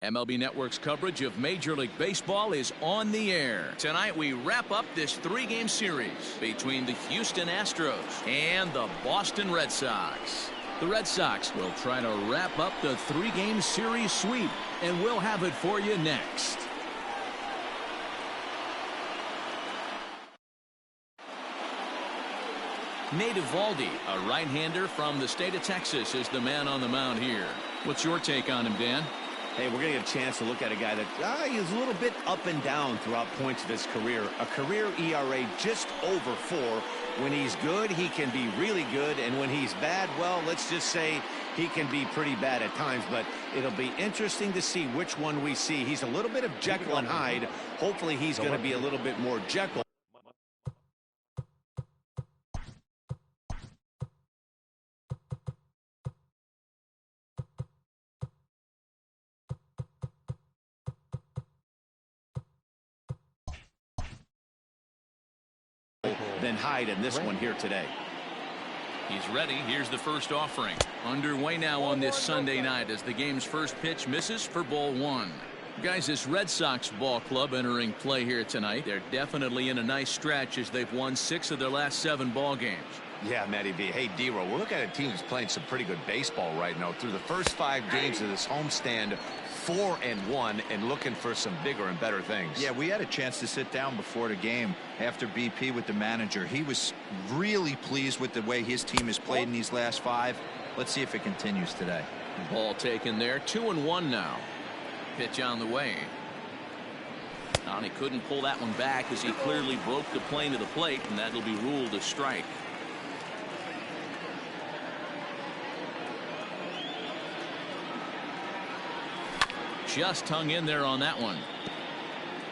MLB Network's coverage of Major League Baseball is on the air. Tonight we wrap up this three-game series between the Houston Astros and the Boston Red Sox. The Red Sox will try to wrap up the three-game series sweep, and we'll have it for you next. Nate Eovaldi, a right-hander from the state of Texas, is the man on the mound here. What's your take on him, Dan? Hey, we're going to get a chance to look at a guy that is a little bit up and down throughout points of his career. A career ERA just over 4. When he's good, he can be really good. And when he's bad, well, let's just say he can be pretty bad at times. But it'll be interesting to see which one we see. He's a little bit of Jekyll and Hyde. Hopefully he's going to be a little bit more Jekyll. Than Hyde in this one here today. He's ready. Here's the first offering. Underway now on this Sunday night as the game's first pitch misses for ball 1. Guys, this Red Sox ball club entering play here tonight. They're definitely in a nice stretch as they've won 6 of their last 7 ball games. Yeah, Matty B. Hey, D-Row, we're looking at a team that's playing some pretty good baseball right now. Through the first 5 games of this homestand, 4-1, and looking for some bigger and better things. Yeah, we had a chance to sit down before the game after BP with the manager. He was really pleased with the way his team has played in these last 5. Let's see if it continues today. Ball taken there. 2-1 now. Pitch on the way. And he couldn't pull that one back as he clearly broke the plane to the plate, and that'll be ruled a strike. Just hung in there on that one.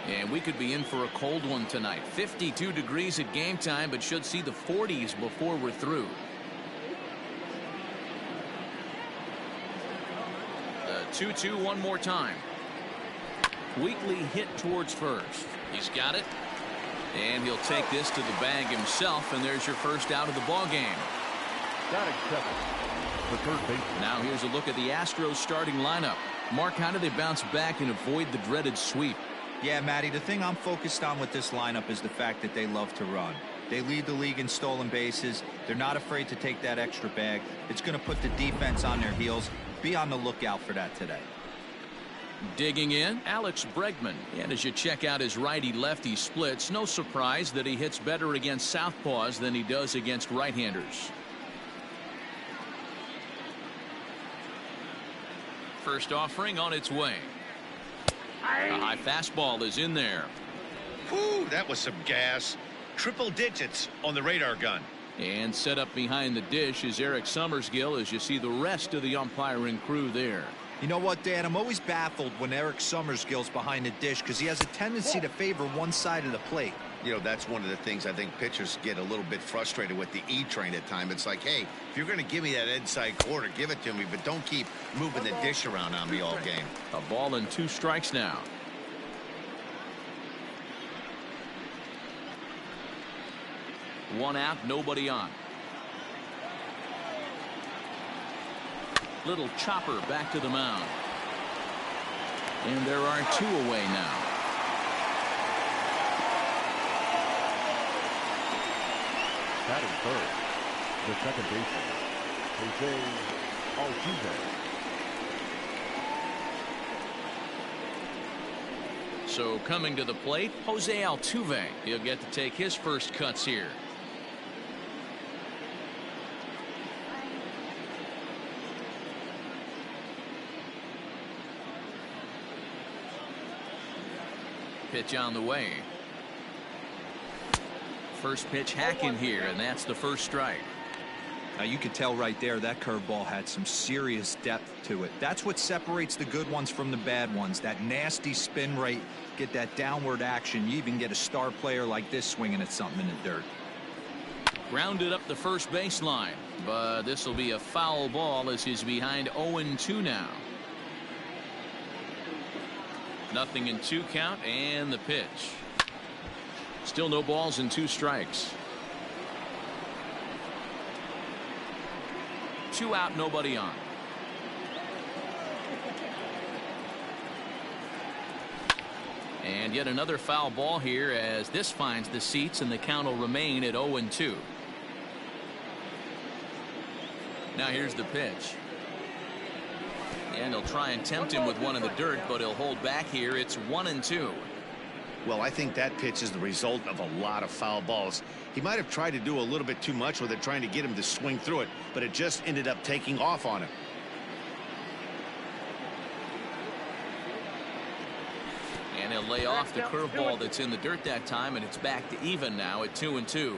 And we could be in for a cold one tonight. 52 degrees at game time, but should see the 40s before we're through. The 2-2 one more time. Weakly hit towards first. He's got it. And he'll take this to the bag himself, and there's your first out of the ball game. Got it, the third base. Now here's a look at the Astros starting lineup. Mark, how do they bounce back and avoid the dreaded sweep? Yeah, Matty, the thing I'm focused on with this lineup is the fact that they love to run. They lead the league in stolen bases. They're not afraid to take that extra bag. It's going to put the defense on their heels. Be on the lookout for that today. Digging in, Alex Bregman. And as you check out his righty-lefty splits, no surprise that he hits better against southpaws than he does against right-handers. First offering on its way. A high fastball is in there. Whew, that was some gas. Triple digits on the radar gun. And set up behind the dish is Eric Summersgill as you see the rest of the umpiring crew there. You know what, Dan? I'm always baffled when Eric Summersgill's behind the dish because he has a tendency to favor one side of the plate. You know, that's one of the things I think pitchers get a little bit frustrated with the E-train at times. It's like, hey, if you're going to give me that inside quarter, give it to me, but don't keep moving the dish around on me all game. A ball and 2 strikes now. One out, nobody on. Little chopper back to the mound. And there are 2 away now. Batting third, the second baseman, Jose Altuve. So coming to the plate, Jose Altuve. He'll get to take his first cuts here. Pitch on the way. First pitch hacking here, and that's the first strike. Now you could tell right there that curveball had some serious depth to it. That's what separates the good ones from the bad ones. That nasty spin rate, get that downward action. You even get a star player like this swinging at something in the dirt. Grounded up the first baseline, but this will be a foul ball as he's behind 0-2 now. Nothing in 2 count, and the pitch. Still no balls and 2 strikes. 2 out, nobody on. And yet another foul ball here as this finds the seats, and the count will remain at 0-2. Now here's the pitch. And he'll try and tempt him with one in the dirt, but he'll hold back here. It's 1-2. Well, I think that pitch is the result of a lot of foul balls. He might have tried to do a little bit too much with it, trying to get him to swing through it, but it just ended up taking off on him. And he'll lay off the curveball that's in the dirt that time, and it's back to even now at 2-2.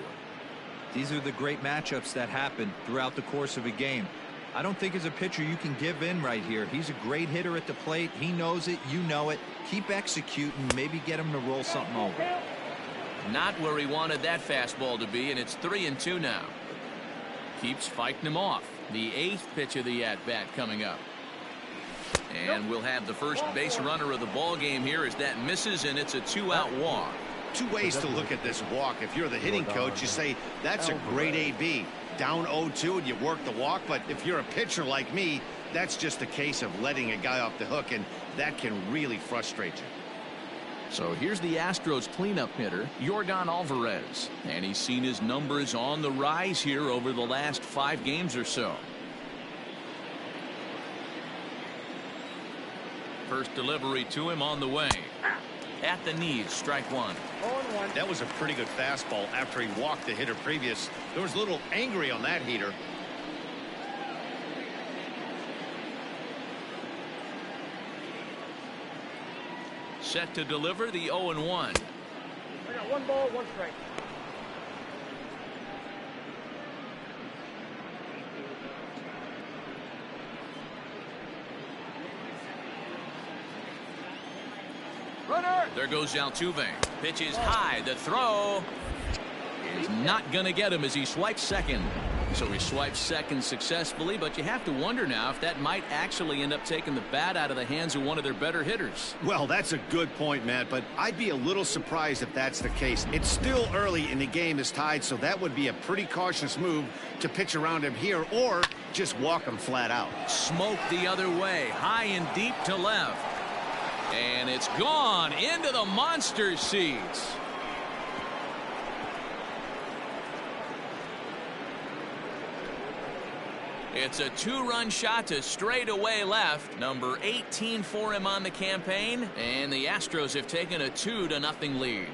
These are the great matchups that happen throughout the course of a game. I don't think as a pitcher you can give in right here. He's a great hitter at the plate. He knows it. You know it. Keep executing. Maybe get him to roll something over. Not where he wanted that fastball to be, and it's 3-2 now. Keeps fighting him off. The 8th pitch of the at-bat coming up. And we'll have the first base runner of the ball game here as that misses, and it's a 2-out walk. Two ways to look at this walk. If you're the hitting coach, you say that's a great AB. Down 0-2 and you work the walk, but if you're a pitcher like me, that's just a case of letting a guy off the hook, and that can really frustrate you. So here's the Astros cleanup hitter, Yordan Alvarez, and he's seen his numbers on the rise here over the last 5 games or so. First delivery to him on the way. At the knees, strike 1. That was a pretty good fastball after he walked the hitter previous. There was a little angry on that heater. Set to deliver the 0-1. I got 1 ball, 1 strike. There goes Altuve. Pitch is high. The throw is not going to get him as he swipes second. So he swipes second successfully, but you have to wonder now if that might actually end up taking the bat out of the hands of one of their better hitters. Well, that's a good point, Matt, but I'd be a little surprised if that's the case. It's still early and the game is tied, so that would be a pretty cautious move to pitch around him here or just walk him flat out. Smoke the other way, high and deep to left. And it's gone into the monster seats. It's a 2-run shot to straightaway left. Number 18 for him on the campaign. And the Astros have taken a 2-0 lead.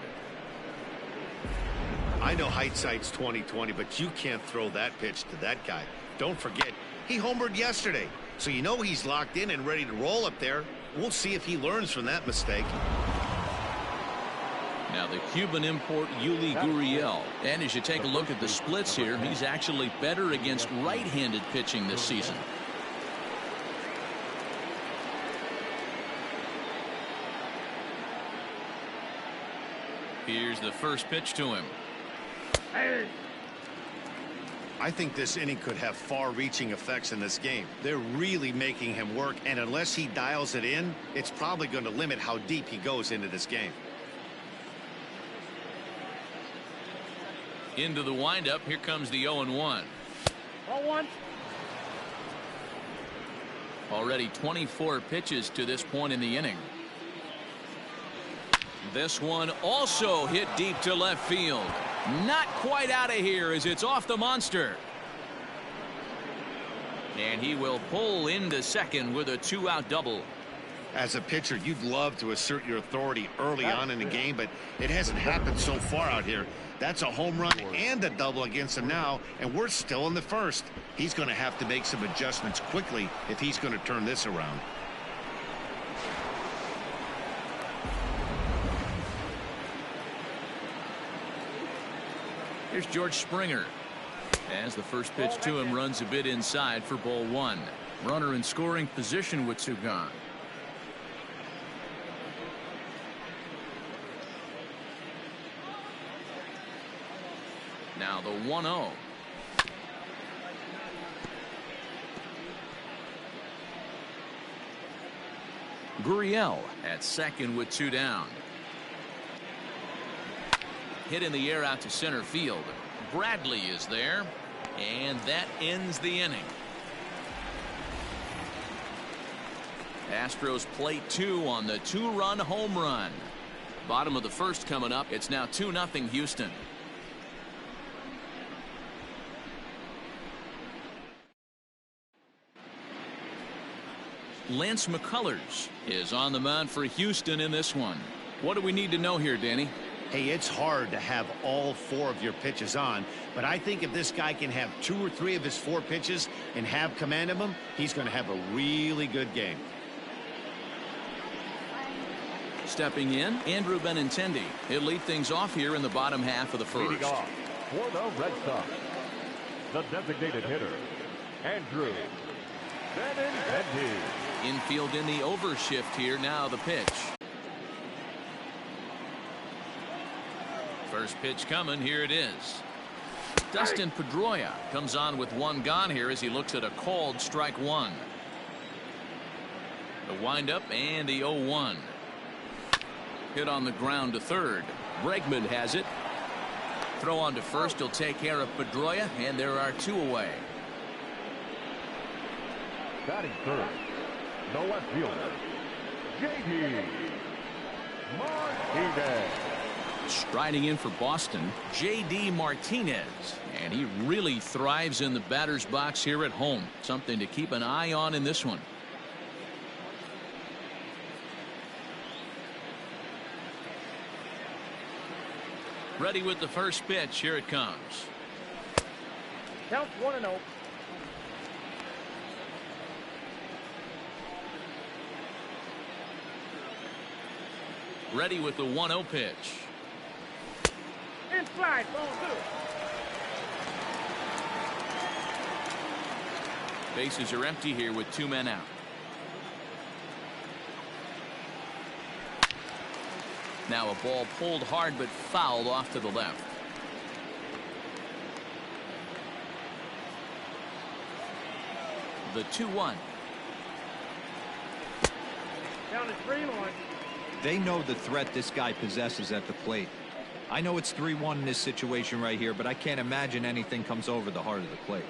I know hindsight's 20/20, but you can't throw that pitch to that guy. Don't forget, he homered yesterday. So you know he's locked in and ready to roll up there. We'll see if he learns from that mistake. Now the Cuban import Yuli Gurriel. And as you take a look at the splits here, he's actually better against right-handed pitching this season. Here's the first pitch to him. I think this inning could have far-reaching effects in this game. They're really making him work, and unless he dials it in, it's probably going to limit how deep he goes into this game. Into the windup, here comes the 0-1. 0-1. Already 24 pitches to this point in the inning. This one also hit deep to left field. Not quite out of here as it's off the monster. And he will pull into second with a 2-out double. As a pitcher, you'd love to assert your authority early on in the game, but it hasn't happened so far out here. That's a home run and a double against him now, and we're still in the first. He's going to have to make some adjustments quickly if he's going to turn this around. Here's George Springer. As the first pitch to him runs a bit inside for ball 1. Runner in scoring position with 2 gone. Now the 1-0. Gurriel at second with 2 down. Hit in the air out to center field. Bradley is there, and that ends the inning. Astros play 2 on the 2-run home run. Bottom of the first coming up. It's now 2-0 Houston. Lance McCullers is on the mound for Houston in this one. What do we need to know here, Danny? Hey, it's hard to have all 4 of your pitches on, but I think if this guy can have 2 or 3 of his 4 pitches and have command of them, he's going to have a really good game. Stepping in, Andrew Benintendi. He'll lead things off here in the bottom half of the first. Leading off for the Red Sox, the designated hitter, Andrew Benintendi. Infield in the overshift here. Now the pitch. First pitch coming. Here it is. Dustin Pedroia comes on with 1 gone here as he looks at a called strike 1. The windup and the 0-1. Hit on the ground to third. Bregman has it. Throw on to first. He'll take care of Pedroia, and there are 2 away. Batting third, the left fielder, J.D. Martinez. Striding in for Boston, J.D. Martinez. And he really thrives in the batter's box here at home. Something to keep an eye on in this one. Ready with the first pitch. Here it comes. Count 1-0. Ready with the 1-0 pitch. Inside, ball 2. Bases are empty here with 2 men out. Now a ball pulled hard but fouled off to the left. The 2-1. Down to 3-1. They know the threat this guy possesses at the plate. I know it's 3-1 in this situation right here, but I can't imagine anything comes over the heart of the plate.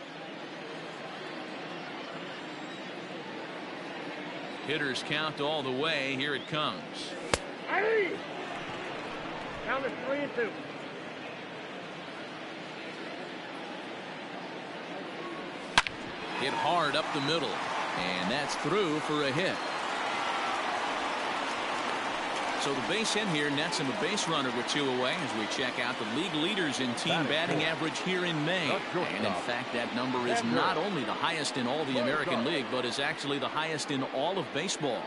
Hitters count all the way. Here it comes. Hey! Down to 3-2. Hit hard up the middle, and that's through for a hit. So the base hit here nets him a base runner with 2 away as we check out the league leaders in team batting average here in May. And in fact, that number is not only the highest in all the American League, but is actually the highest in all of baseball.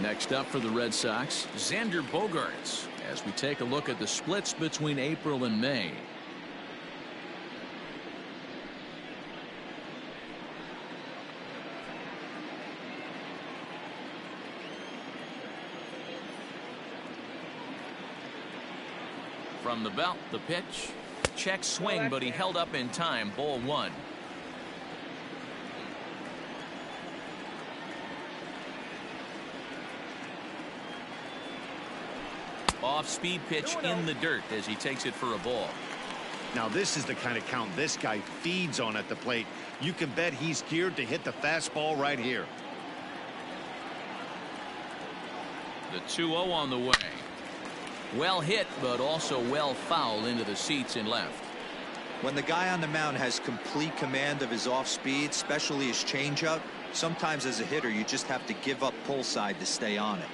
Next up for the Red Sox, Xander Bogaerts, as we take a look at the splits between April and May. From the belt, the pitch. Check swing, but he held up in time. Ball 1. Off-speed pitch in the dirt as he takes it for a ball. Now this is the kind of count this guy feeds on at the plate. You can bet he's geared to hit the fastball right here. The 2-0 on the way. Well hit, but also well fouled into the seats in left. When the guy on the mound has complete command of his off speed, especially his changeup, sometimes as a hitter you just have to give up pull side to stay on it.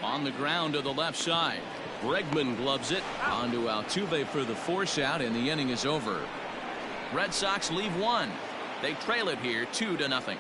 On the ground to the left side. Bregman gloves it. Onto Altuve for the force out, and the inning is over. Red Sox leave 1. They trail it here 2-0.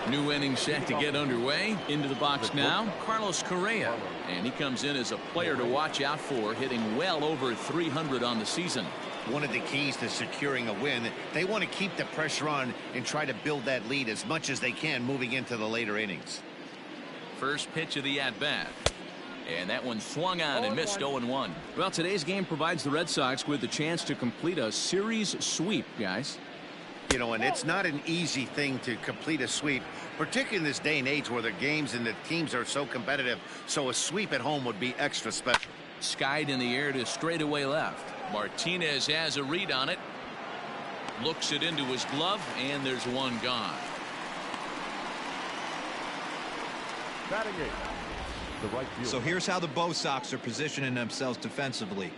New inning set to get underway. Into the box now, Carlos Correa. And he comes in as a player to watch out for, hitting well over 300 on the season. One of the keys to securing a win, they want to keep the pressure on and try to build that lead as much as they can moving into the later innings. First pitch of the at-bat. And that one swung on and missed 0-1. Well, today's game provides the Red Sox with the chance to complete a series sweep, guys. You know, and it's not an easy thing to complete a sweep, particularly in this day and age where the games and the teams are so competitive. So a sweep at home would be extra special. Skied in the air to straightaway left. Martinez has a read on it. Looks it into his glove, and there's one gone. Batting eight, the right fielder. So here's how the Bo Sox are positioning themselves defensively.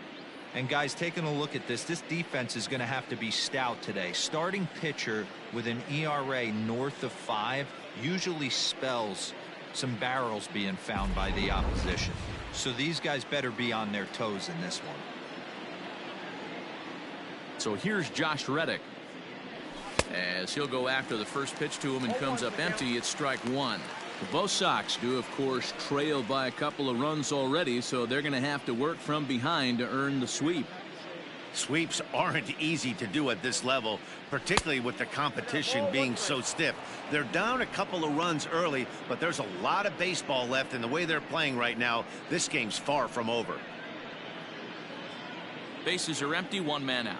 And guys, taking a look at this defense is going to have to be stout today. Starting pitcher with an ERA north of 5 usually spells some barrels being found by the opposition. So these guys better be on their toes in this one. So here's Josh Reddick. As he'll go after the first pitch to him and comes up empty, it's strike one. The Bo Sox do, of course, trail by a couple of runs already, so they're going to have to work from behind to earn the sweep. Sweeps aren't easy to do at this level, particularly with the competition being so stiff. They're down a couple of runs early, but there's a lot of baseball left, and the way they're playing right now, this game's far from over. Bases are empty, one man out.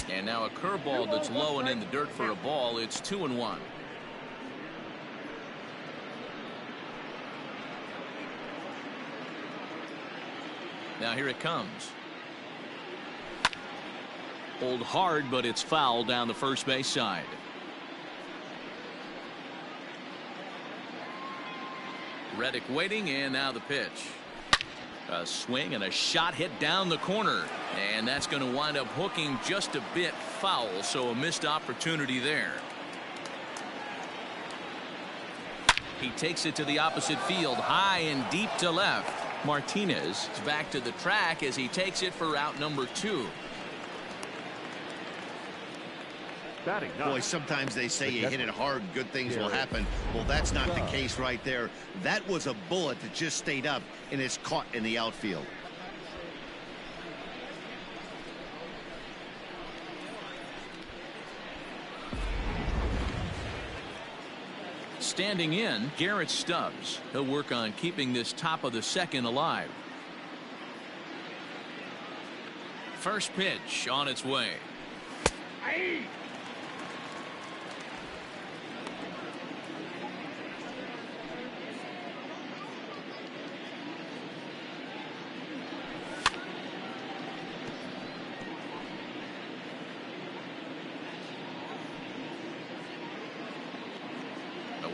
And now a curveball that's low and in the dirt for a ball. It's 2-1. Now here it comes. Pulled hard, but it's foul down the first base side. Reddick waiting, and now the pitch. A swing and a shot hit down the corner, and that's going to wind up hooking just a bit foul, so a missed opportunity there. He takes it to the opposite field, high and deep to left. Martinez is back to the track as he takes it for out number 2. Boy, sometimes they say you hit it hard, good things will happen. Well, that's not the case right there. That was a bullet that just stayed up and is caught in the outfield. Standing in, Garrett Stubbs. He'll work on keeping this top of the second alive. First pitch on its way. Aye.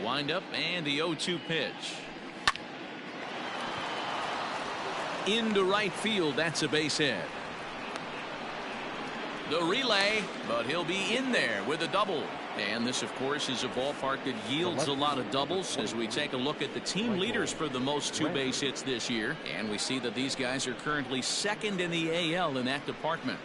Windup and the 0-2 pitch. Into right field. That's a base hit. The relay, but he'll be in there with a double. And this, of course, is a ballpark that yields a lot of doubles as we take a look at the team leaders for the most 2 base hits this year. And we see that these guys are currently second in the AL in that department.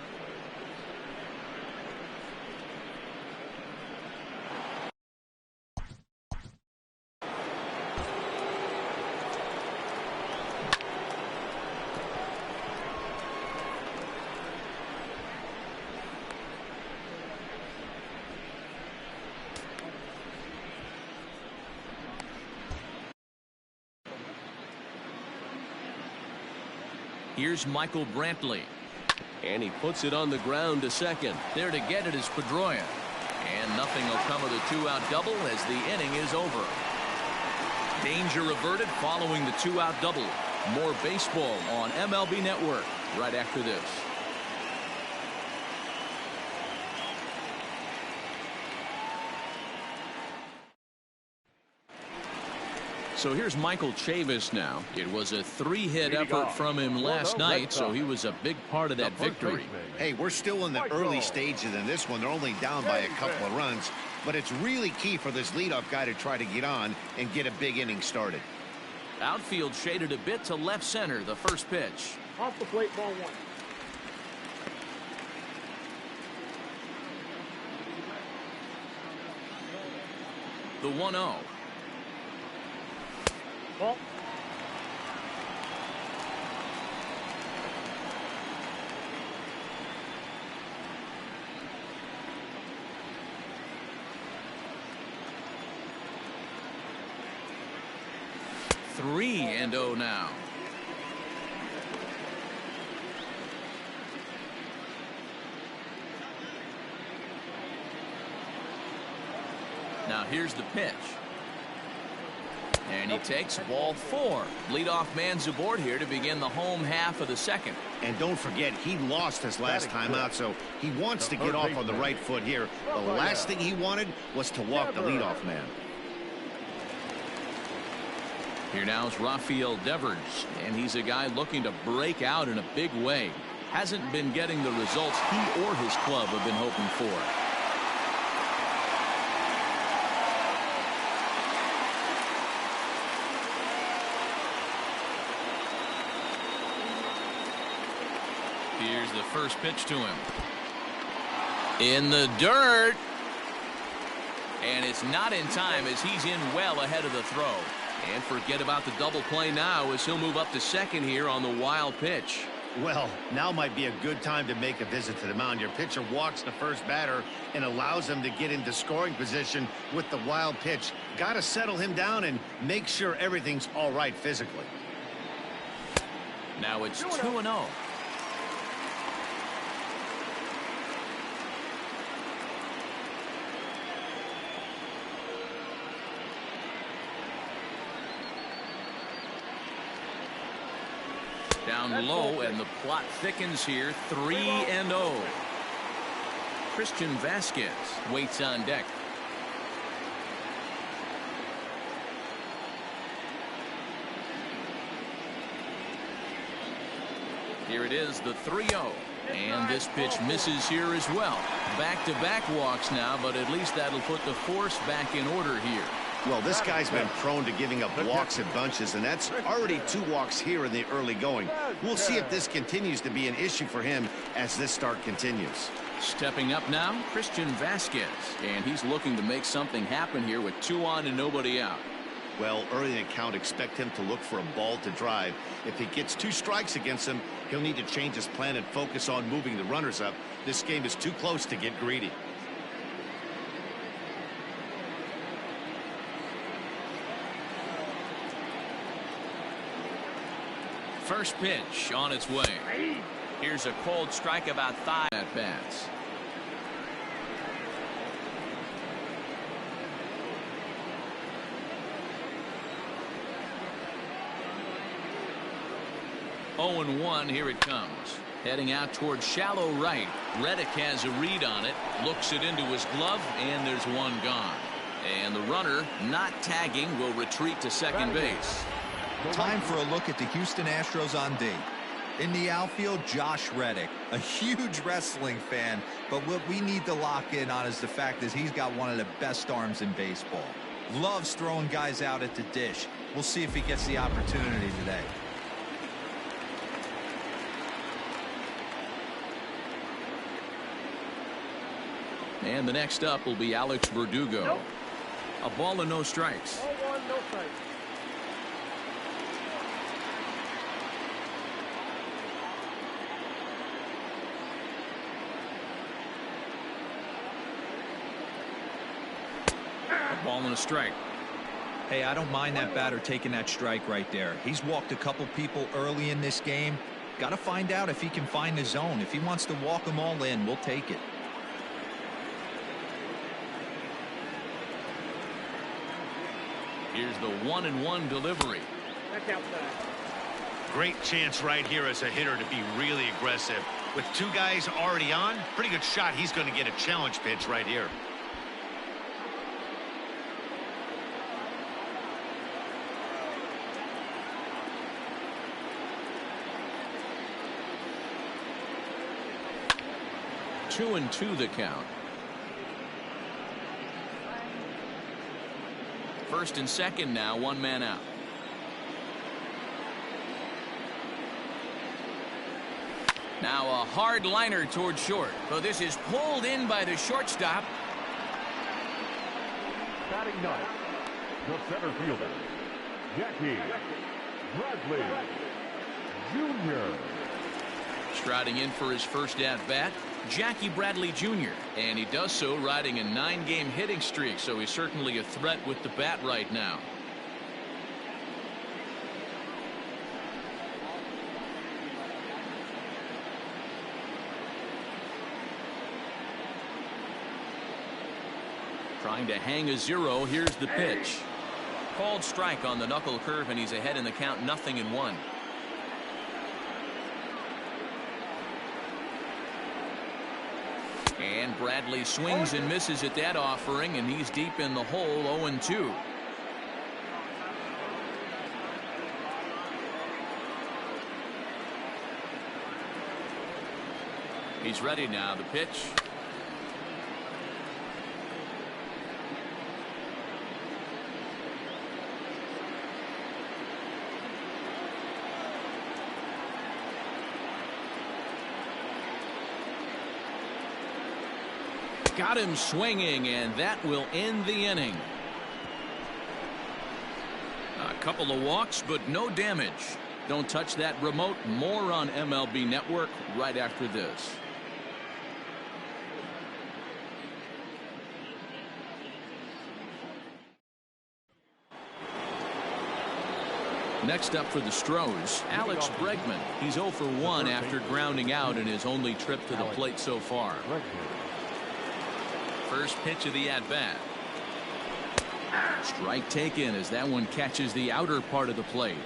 Here's Michael Brantley. And he puts it on the ground to second. There to get it is Pedroia. And nothing will come of the 2-out double as the inning is over. Danger averted following the 2-out double. More baseball on MLB Network right after this. So here's Michael Chavis now. It was a 3-hit effort from him last night, so he was a big part of that victory. Hey, we're still in the early stages in this one. They're only down by a couple of runs, but it's really key for this leadoff guy to try to get on and get a big inning started. Outfield shaded a bit to left center. The first pitch. Off the plate, ball 1. The 1-0. Ball. Three and 0 now. Now here's the pitch. And he takes ball 4. Leadoff man's aboard here to begin the home half of the second. And don't forget, he lost his last time out, so he wants to get off on the right foot here. The last thing he wanted was to walk the leadoff man. Here now is Rafael Devers, and he's a guy looking to break out in a big way. Hasn't been getting the results he or his club have been hoping for. Here's the first pitch to him. In the dirt. And it's not in time as he's in well ahead of the throw. And forget about the double play now as he'll move up to second here on the wild pitch. Well, now might be a good time to make a visit to the mound. Your pitcher walks the first batter and allows him to get into scoring position with the wild pitch. Got to settle him down and make sure everything's all right physically. Now it's 2-0. Down low, and the plot thickens here. 3-0. Christian Vasquez waits on deck. Here it is, the 3-0. And this pitch misses here as well. Back-to-back walks now, but at least that'll put the force back in order here. Well, this guy's been prone to giving up walks in bunches, and that's already 2 walks here in the early going. We'll see if this continues to be an issue for him as this start continues. Stepping up now, Christian Vasquez, and he's looking to make something happen here with 2 on and nobody out. Well, early in the count, expect him to look for a ball to drive. If he gets 2 strikes against him, he'll need to change his plan and focus on moving the runners up. This game is too close to get greedy. First pitch on its way. Here's a cold strike about 5 at bats. Oh, and 1, here it comes. Heading out towards shallow right. Reddick has a read on it, looks it into his glove, and there's 1 gone. And the runner, not tagging, will retreat to second base. Time for a look at the Houston Astros on D. In the outfield, Josh Reddick, a huge wrestling fan, but what we need to lock in on is the fact that he's got one of the best arms in baseball. Loves throwing guys out at the dish. We'll see if he gets the opportunity today. And the next up will be Alex Verdugo. A ball and no strikes. 0-1, no strikes. A ball and a strike. Hey, I don't mind that batter taking that strike right there. He's walked a couple people early in this game. Got to find out if he can find the zone. If he wants to walk them all in, we'll take it. Here's the 1-1 delivery. Back outside. Great chance right here as a hitter to be really aggressive. With 2 guys already on, pretty good shot. He's going to get a challenge pitch right here. 2-2 the count. First and second now, 1 man out. Now a hard liner towards short. So this is pulled in by the shortstop. Batting ninth, the center fielder, Jackie Bradley Jr. Striding in for his first at-bat, Jackie Bradley Jr. And he does so riding a 9-game hitting streak, so he's certainly a threat with the bat right now. Trying to hang a 0. Here's the pitch. Called strike on the knuckle curve, and he's ahead in the count, 0-1. And Bradley swings and misses at that offering, and he's deep in the hole, 0-2. He's ready now. The pitch. Got him swinging, and that will end the inning. A couple of walks, but no damage. Don't touch that remote. More on MLB Network right after this. Next up for the Astros, Alex Bregman. He's 0 for 1 after grounding out in his only trip to the plate so far. First pitch of the at-bat. Strike taken as that one catches the outer part of the plate.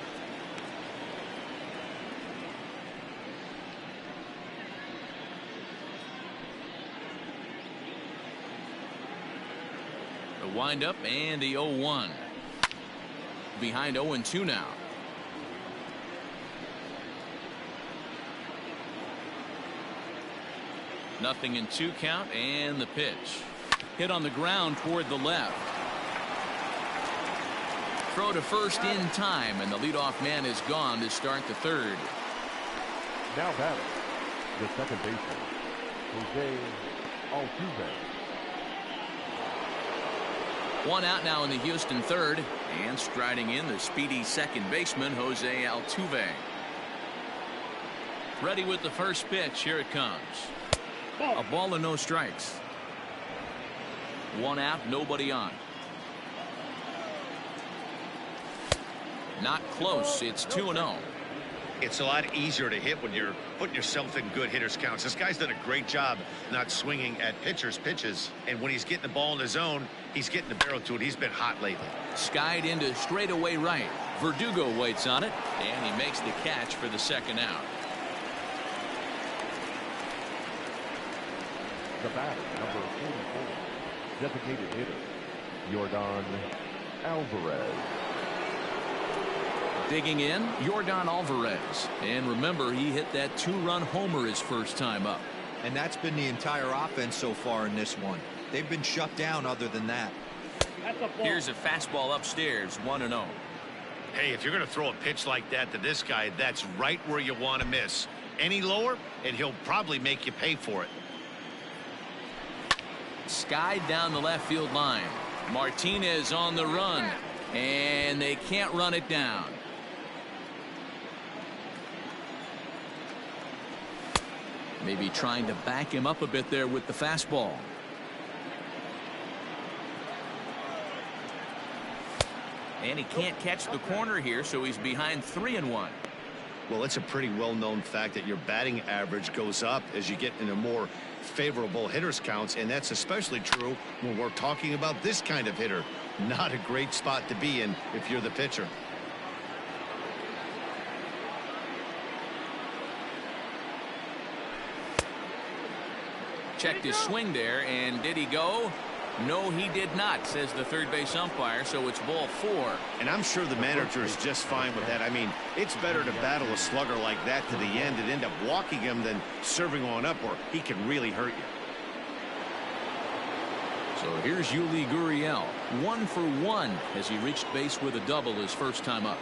The windup and the 0-1. Behind 0-2 now. Nothing in 2 count, and the pitch. Hit on the ground toward the left. Throw to first in time, and the leadoff man is gone to start the third. Now batting, the second baseman, Jose Altuve. 1 out now in the Houston third, and striding in the speedy second baseman, Jose Altuve. Ready with the first pitch. Here it comes. A ball and no strikes. 1 out, nobody on. Not close. It's 2-0. It's a lot easier to hit when you're putting yourself in good hitters counts. This guy's done a great job not swinging at pitchers' pitches, and when he's getting the ball in the zone, he's getting the barrel to it. He's been hot lately. Skied into straightaway right. Verdugo waits on it, and he makes the catch for the second out. The batter, number 44, designated hitter, Yordan Alvarez. Digging in, Yordan Alvarez. And remember, he hit that 2-run homer his first time up. And that's been the entire offense so far in this one. They've been shut down other than that. Here's a fastball upstairs, 1-0. Hey, if you're going to throw a pitch like that to this guy, that's right where you want to miss. Any lower, and he'll probably make you pay for it. Skied down the left field line. Martinez on the run, and they can't run it down. Maybe trying to back him up a bit there with the fastball. And he can't catch the corner here, so he's behind 3-1. Well, it's a pretty well-known fact that your batting average goes up as you get into more favorable hitters counts, and that's especially true when we're talking about this kind of hitter. Not a great spot to be in if you're the pitcher. Checked his swing there, and did he go? No, he did not, says the third base umpire, so it's ball 4. And I'm sure the manager is just fine with that. I mean, it's better to battle a slugger like that to the end and end up walking him than serving on up where he can really hurt you. So here's Yuli Gurriel, 1 for 1 as he reached base with a double his first time up.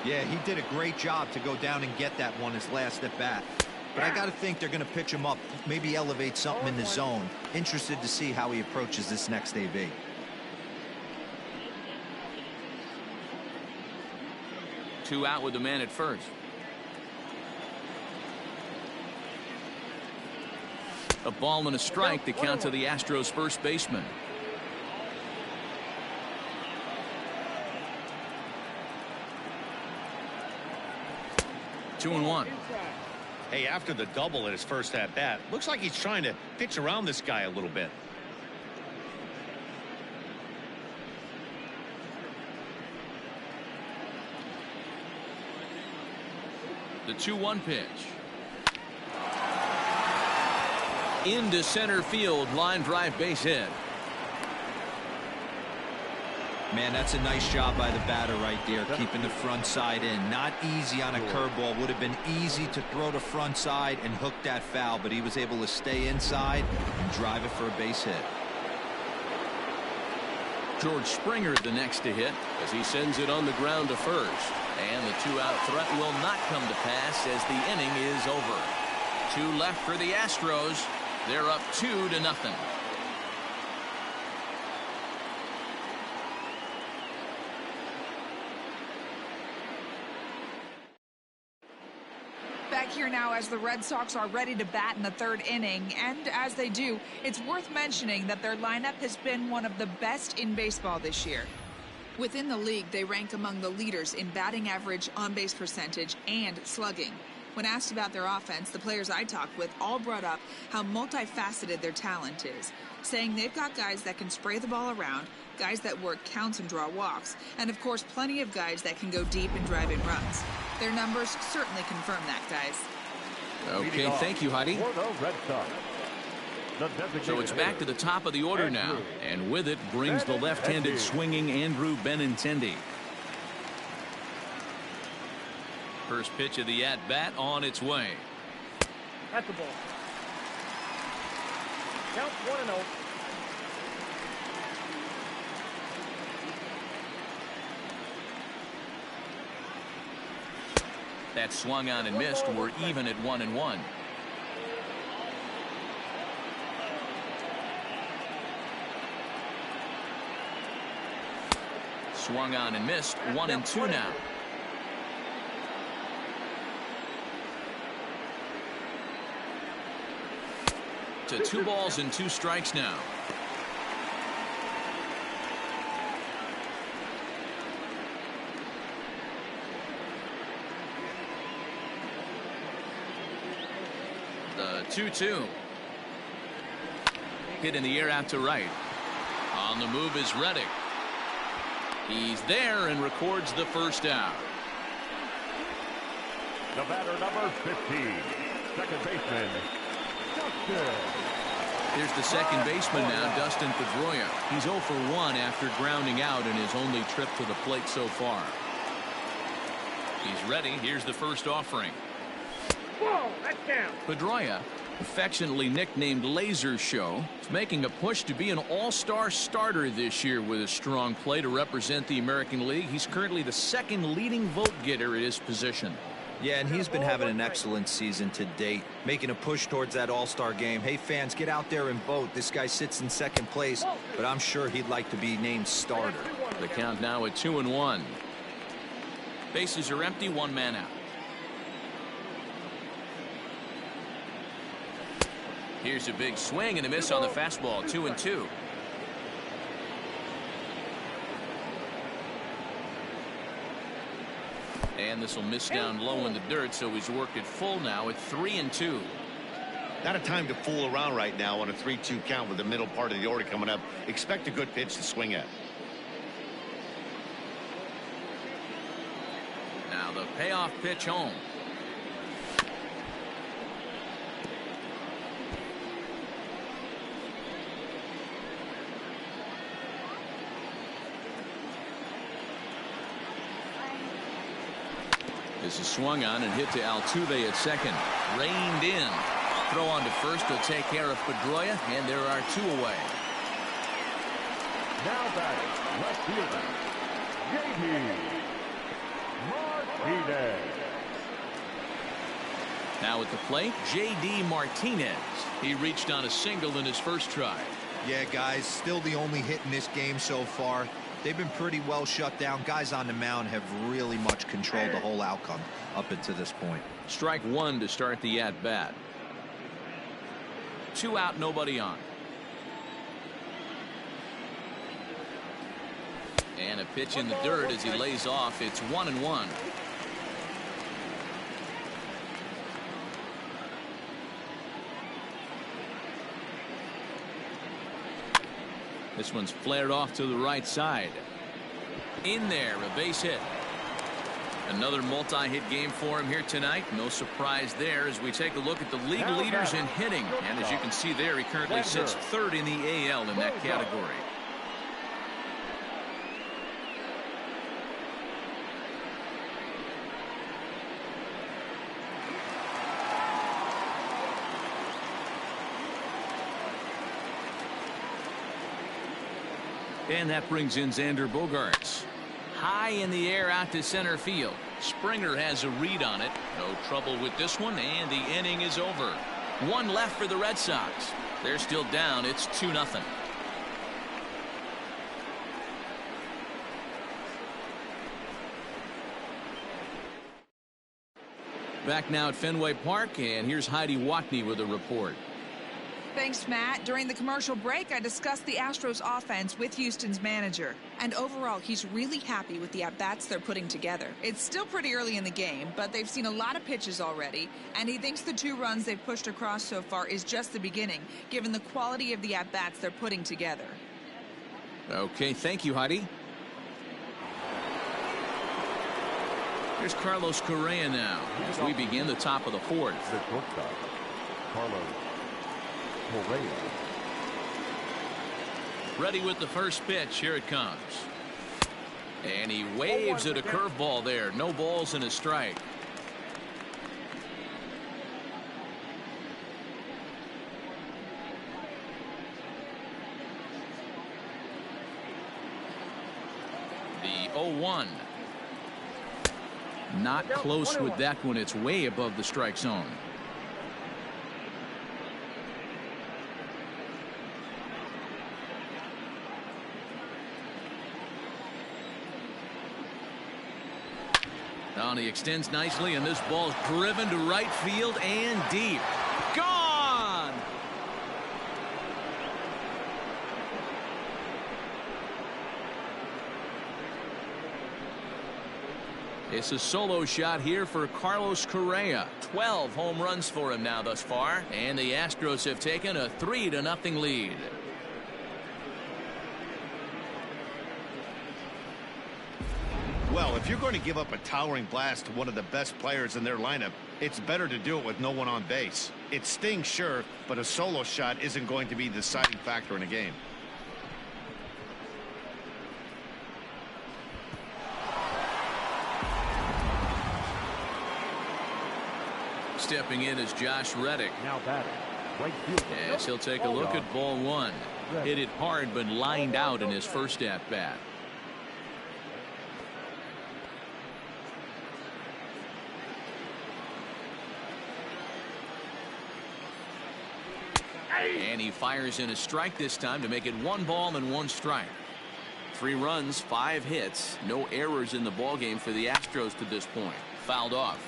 Yeah, he did a great job to go down and get that one his last at bat. But I got to think they're going to pitch him up, maybe elevate something in the zone. Interested to see how he approaches this next AB. Two out with the man at first. A ball and a strike to count to the Astros first baseman. Two and one. Hey, after the double at his first at-bat, looks like he's trying to pitch around this guy a little bit. The 2-1 pitch. Into center field, line drive, base hit. Man, that's a nice job by the batter right there, keeping the front side in. Not easy on a curveball. Would have been easy to throw the front side and hook that foul, but he was able to stay inside and drive it for a base hit. George Springer the next to hit as he sends it on the ground to first. And the 2-out threat will not come to pass as the inning is over. 2 left for the Astros. They're up 2-0. Back here now as the Red Sox are ready to bat in the 3rd inning, and as they do, it's worth mentioning that their lineup has been one of the best in baseball this year. Within the league, they rank among the leaders in batting average, on-base percentage, and slugging. When asked about their offense, the players I talked with all brought up how multifaceted their talent is, saying they've got guys that can spray the ball around, guys that work counts and draw walks, and of course plenty of guys that can go deep and drive in runs. Their numbers certainly confirm that, guys. Okay, thank you, Heidi. For the Red Sox, So it's back to the top of the order now, and with it brings the left-handed swinging Andrew Benintendi. First pitch of the at-bat on its way. At the ball. Count 1-0. That swung on and missed. We're even at 1-1. Swung on and missed. 1-2 now. To 2 balls and 2 strikes now. The 2-2. Hit in the air out to right. On the move is Reddick. He's there and records the first out. The batter, number 15, second baseman, Dustin. Here's the second baseman now, Dustin Pedroia. He's 0 for 1 after grounding out in his only trip to the plate so far. He's ready. Here's the first offering. Whoa, that's down. Pedroia, affectionately nicknamed Laser Show, is making a push to be an all-star starter this year with a strong play to represent the American League. He's currently the 2nd leading vote getter at his position. Yeah, and he's been having an excellent season to date, making a push towards that all-star game. Hey, fans, get out there and vote. This guy sits in 2nd place, but I'm sure he'd like to be named starter. The count now at 2-1. Bases are empty, 1 man out. Here's a big swing and a miss on the fastball. 2-2. And this will miss down low in the dirt, so he's worked it full now at 3-2. Not a time to fool around right now on a 3-2 count with the middle part of the order coming up. Expect a good pitch to swing at. Now the payoff pitch home. This is swung on and hit to Altuve at 2nd. Reined in. Throw on to first will take care of Pedroia, and there are 2 away. Now batting, left fielder, J.D. Martinez. Now at the plate, J.D. Martinez. He reached on a single in his first try. Yeah, guys, still the only hit in this game so far. They've been pretty well shut down. Guys on the mound have really much controlled the whole outcome up until this point. Strike 1 to start the at-bat. 2 out, nobody on. And a pitch in the dirt as he lays off. It's 1-1. This one's flared off to the right side. In there, a base hit. Another multi-hit game for him here tonight. No surprise there as we take a look at the league leaders in hitting. And as you can see there, he currently sits third in the AL in that category. And that brings in Xander Bogaerts. High in the air out to center field. Springer has a read on it. No trouble with this one, and the inning is over. One left for the Red Sox. They're still down. It's 2-0. Back now at Fenway Park, and here's Heidi Watney with a report. Thanks, Matt. During the commercial break, I discussed the Astros offense with Houston's manager. And overall, he's really happy with the at-bats they're putting together. It's still pretty early in the game, but they've seen a lot of pitches already. And he thinks the 2 runs they've pushed across so far is just the beginning, given the quality of the at-bats they're putting together. Okay, thank you, Heidi. Here's Carlos Correa now as we begin the top of the 4th. The shortstop, Carlos Correa. Ready with the first pitch. Here it comes. And he waves at a curveball there. No balls and a strike. The 0-1. Not close with that one. It's way above the strike zone. Now he extends nicely, and this ball's driven to right field and deep. Gone! It's a solo shot here for Carlos Correa. 12 home runs for him now thus far, and the Astros have taken a 3-0 lead. Well, if you're going to give up a towering blast to one of the best players in their lineup, it's better to do it with no one on base. It stings, sure, but a solo shot isn't going to be the deciding factor in a game. Stepping in is Josh Reddick. Now batting, right field. Yes, he'll take a look at ball 1. Hit it hard, but lined out in his first at-bat. And he fires in a strike this time to make it 1 ball and 1 strike. 3 runs, 5 hits, no errors in the ballgame for the Astros to this point. Fouled off.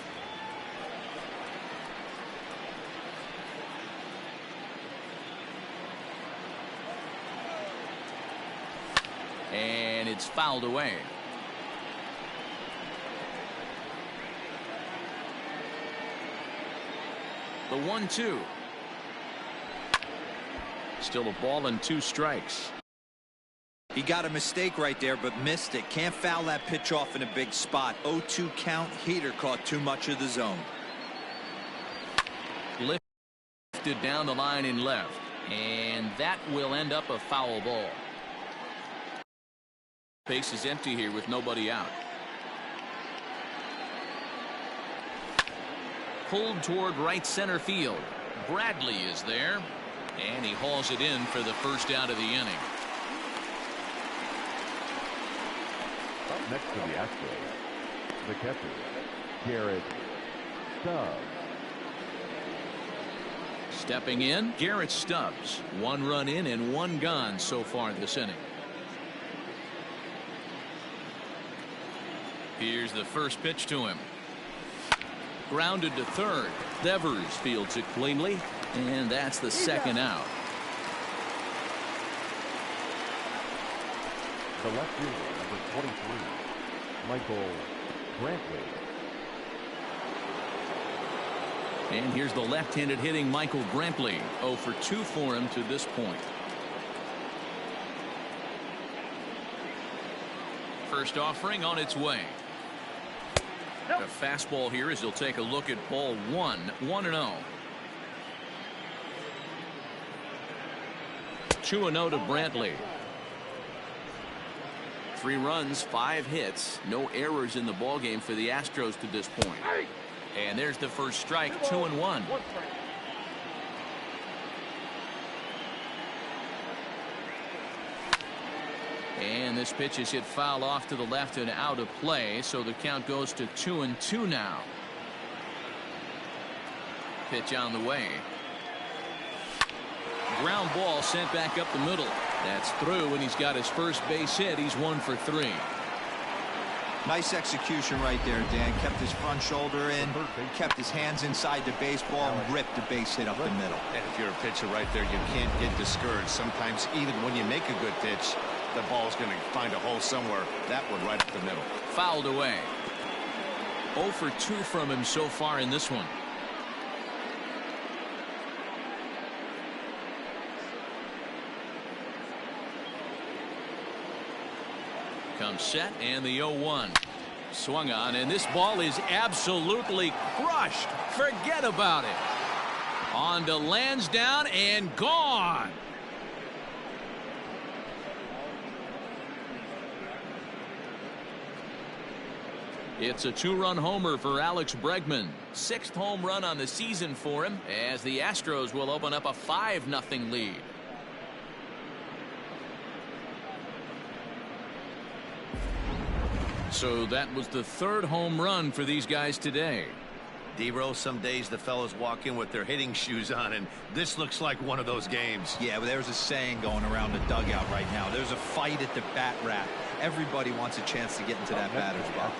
And it's fouled away. The 1-2. Still a ball and 2 strikes. He got a mistake right there, but missed it. Can't foul that pitch off in a big spot. 0-2 count. Heater caught too much of the zone. Lifted down the line in left. And that will end up a foul ball. Base is empty here with nobody out. Pulled toward right center field. Bradley is there. And he hauls it in for the first out of the inning. Up next to the Astros, the catcher, Garrett Stubbs. Stepping in, Garrett Stubbs. 1 run in and 1 gone so far this inning. Here's the first pitch to him. Grounded to third. Devers fields it cleanly, and that's the second out. The left fielder, number 23, Michael Brantley. And here's the left-handed hitting Michael Brantley. 0 for 2 for him to this point. First offering on its way. The fastball here as he'll take a look at ball one. 1-0. 2-0 to Brantley. 3 runs, 5 hits, no errors in the ball game for the Astros to this point. And there's the first strike. 2-1. And this pitch is hit foul off to the left and out of play, so the count goes to 2-2 now. Pitch on the way. Ground ball sent back up the middle. That's through, and he's got his first base hit. He's 1 for 3. Nice execution right there, Dan. Kept his front shoulder in, kept his hands inside the baseball, and ripped the base hit up the middle. And if you're a pitcher right there, you can't get discouraged. Sometimes even when you make a good pitch, the ball's going to find a hole somewhere. That one right up the middle. Fouled away. 0 for 2 from him so far in this one. Comes set, and the 0-1. Swung on, and this ball is absolutely crushed. Forget about it. On to Lansdowne and gone. It's a 2-run homer for Alex Bregman. 6th home run on the season for him, as the Astros will open up a 5-0 lead. So that was the 3rd home run for these guys today. D-Rose, some days the fellows walk in with their hitting shoes on, and this looks like one of those games. Yeah, but there's a saying going around the dugout right now. There's a fight at the bat rack. Everybody wants a chance to get into that batter's box.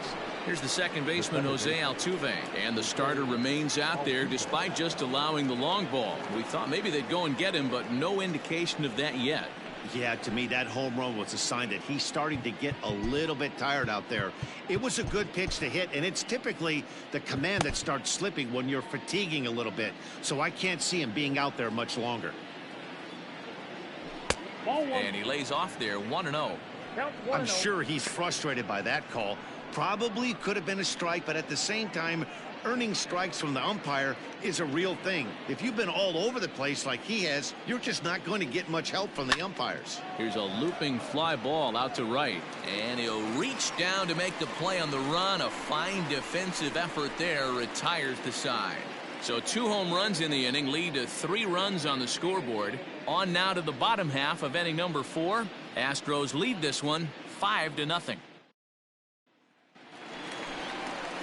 Here's the second baseman, Jose Altuve, and the starter remains out there despite just allowing the long ball. We thought maybe they'd go and get him, but no indication of that yet. Yeah, to me, that home run was a sign that he's starting to get a little bit tired out there. It was a good pitch to hit, and it's typically the command that starts slipping when you're fatiguing a little bit. So I can't see him being out there much longer. And he lays off there. 1-0. I'm sure he's frustrated by that call. Probably could have been a strike, but at the same time, earning strikes from the umpire is a real thing. If you've been all over the place like he has, you're just not going to get much help from the umpires. Here's a looping fly ball out to right, and he'll reach down to make the play on the run. A fine defensive effort there, retires the side. So 2 home runs in the inning lead to 3 runs on the scoreboard. On now to the bottom half of inning number 4. Astros lead this one 5-0.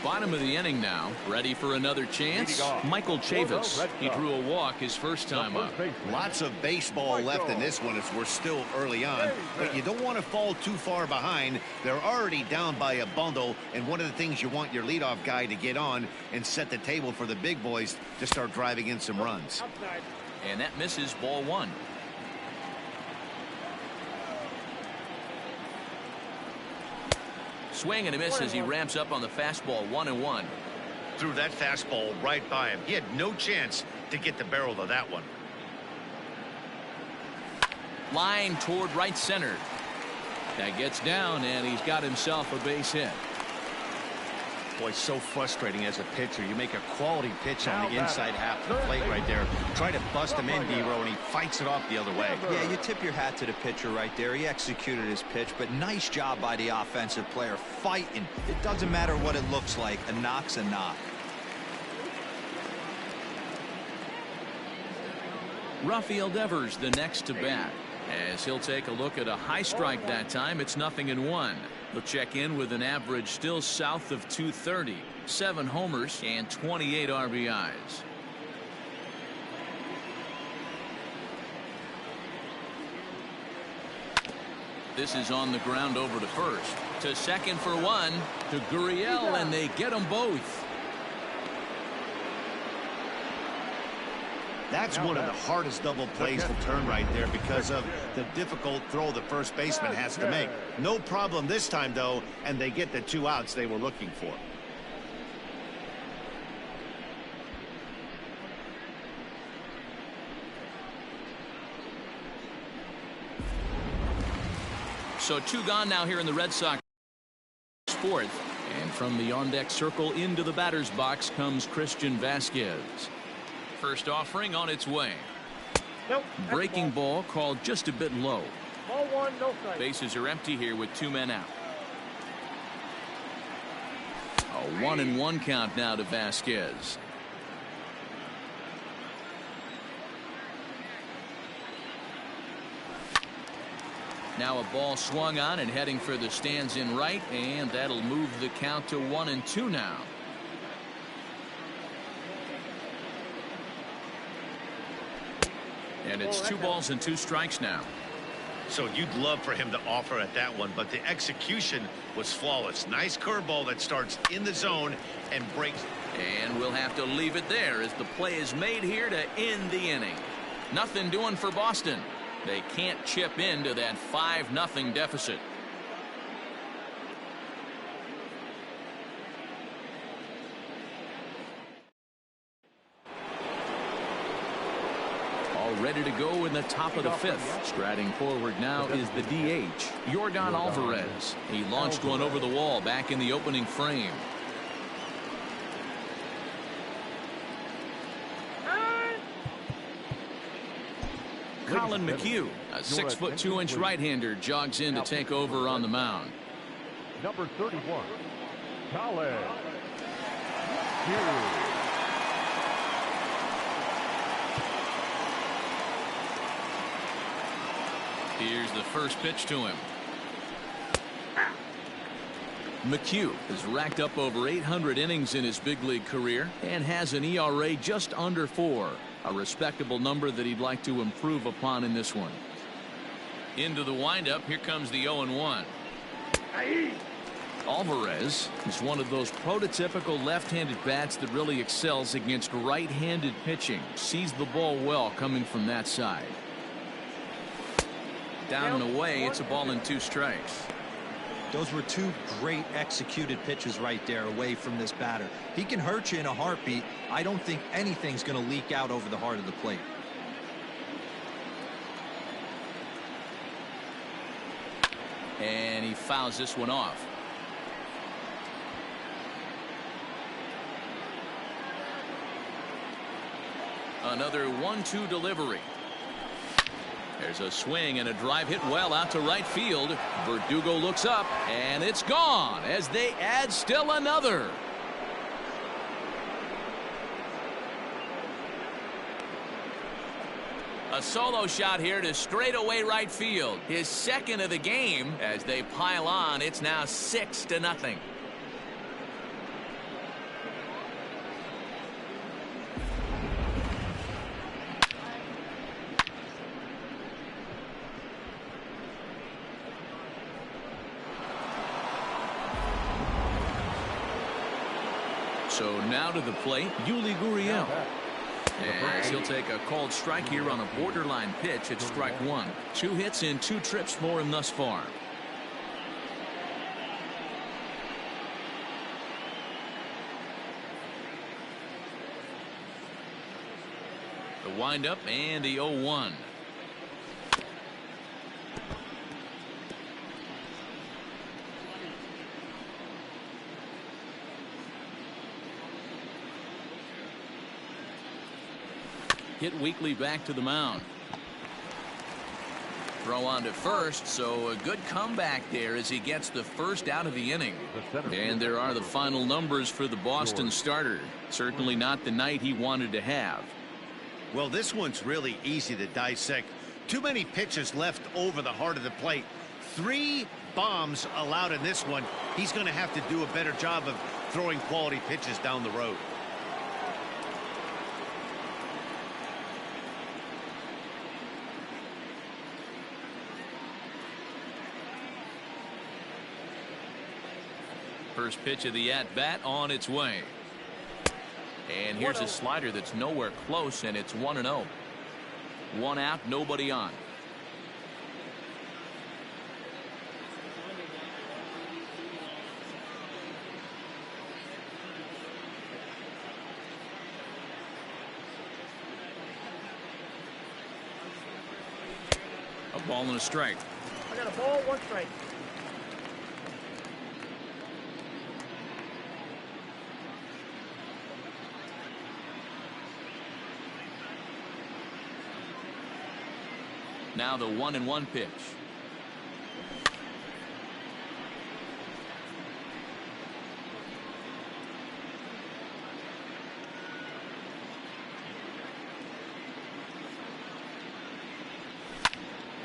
Bottom of the inning now. Ready for another chance. Michael Chavis. He drew a walk his first time up. Lots of baseball left in this one as we're still early on, but you don't want to fall too far behind. They're already down by a bundle, and one of the things you want your leadoff guy to get on and set the table for the big boys to start driving in some runs. And that misses. Ball 1. Swing and a miss as he ramps up on the fastball. 1-1. Threw that fastball right by him. He had no chance to get the barrel of that one. Line toward right center. That gets down, and he's got himself a base hit. Boy, so frustrating as a pitcher. You make a quality pitch on the inside half of the plate right there. Try to bust him in, D-Row, and he fights it off the other way. Yeah, you tip your hat to the pitcher right there. He executed his pitch, but nice job by the offensive player fighting. It doesn't matter what it looks like. A knock's a knock. Rafael Devers the next to bat, as he'll take a look at a high strike that time. It's 0-1. He'll check in with an average still south of 230, 7 homers and 28 RBIs. This is on the ground over to first. To second for 1. To Gurriel, and they get them both. That's one of the hardest double plays to turn right there because of the difficult throw the first baseman has to make. No problem this time, though, and they get the 2 outs they were looking for. So 2 gone now here in the Red Sox 4th. And from the on-deck circle into the batter's box comes Christian Vasquez. First offering on its way. Nope. Breaking ball called just a bit low. Ball one, no strike. Bases are empty here with 2 men out. A 1-1 count now to Vasquez. Now a ball swung on and heading for the stands in right, and that'll move the count to 1-2 now. And it's 2 balls and 2 strikes now. So you'd love for him to offer at that one, but the execution was flawless. Nice curveball that starts in the zone and breaks. And we'll have to leave it there as the play is made here to end the inning. Nothing doing for Boston. They can't chip into that 5-0 deficit. All ready to go in the top of the 5th. Striding forward now is the DH, Yordan Alvarez. He launched one over the wall back in the opening frame. Colin McHugh, a 6'2" right-hander, jogs in to take over on the mound. Number 31, Colin McHugh. Here's the first pitch to him. McHugh has racked up over 800 innings in his big league career and has an ERA just under 4. A respectable number that he'd like to improve upon in this one. Into the windup. Here comes the 0-1. Alvarez is one of those prototypical left-handed bats that really excels against right-handed pitching. Sees the ball well coming from that side. Down and away. It's a ball and 2 strikes. Those were 2 great executed pitches right there away from this batter. He can hurt you in a heartbeat. I don't think anything's going to leak out over the heart of the plate. And he fouls this one off. Another 1-2 delivery. There's a swing and a drive hit well out to right field. Verdugo looks up, and it's gone as they add still another. A solo shot here to straightaway right field. His second of the game as they pile on. It's now 6-0. So now to the plate, Yuli Gurriel. As he'll take a called strike here on a borderline pitch at strike 1. 2 hits in 2 trips for him thus far. The windup and the 0-1. Hit weakly back to the mound. Throw on to first, so a good comeback there as he gets the first out of the inning. And there are the final numbers for the Boston starter. Certainly not the night he wanted to have. Well, this one's really easy to dissect. Too many pitches left over the heart of the plate. 3 bombs allowed in this one. He's going to have to do a better job of throwing quality pitches down the road. First pitch of the at-bat on its way. And here's a slider that's nowhere close, and it's 1-0. 1 out, nobody on. A ball and a strike. I got a ball, 1 strike. Now the 1-1 pitch.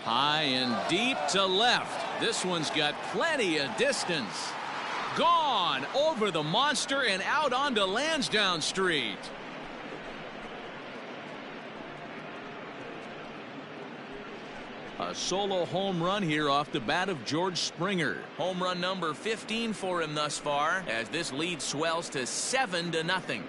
High and deep to left. This one's got plenty of distance. Gone over the monster and out onto Lansdowne Street. A solo home run here off the bat of George Springer. Home run number 15 for him thus far as this lead swells to 7-0.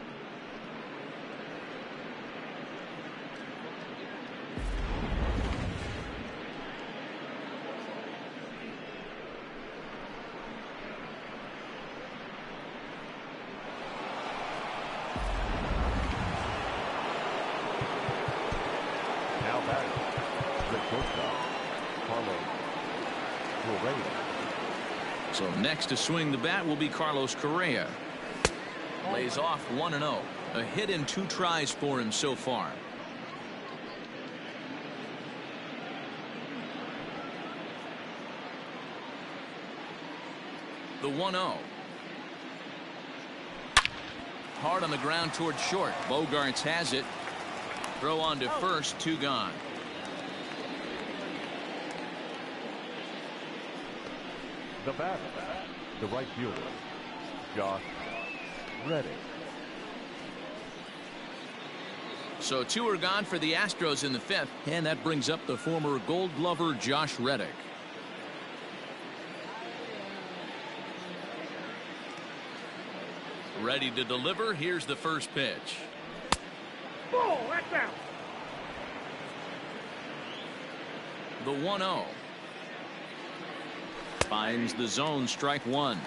So next to swing the bat will be Carlos Correa. Lays off 1-0. A hit in 2 tries for him so far. The 1-0. Hard on the ground towards short. Bogarts has it. Throw on to first, 2 gone. The batter, the right fielder, Josh Reddick. So 2 are gone for the Astros in the 5th, and that brings up the former Gold Glover Josh Reddick. Ready to deliver. Here's the first pitch. Oh, that's out. The 1-0. Finds the zone, strike 1.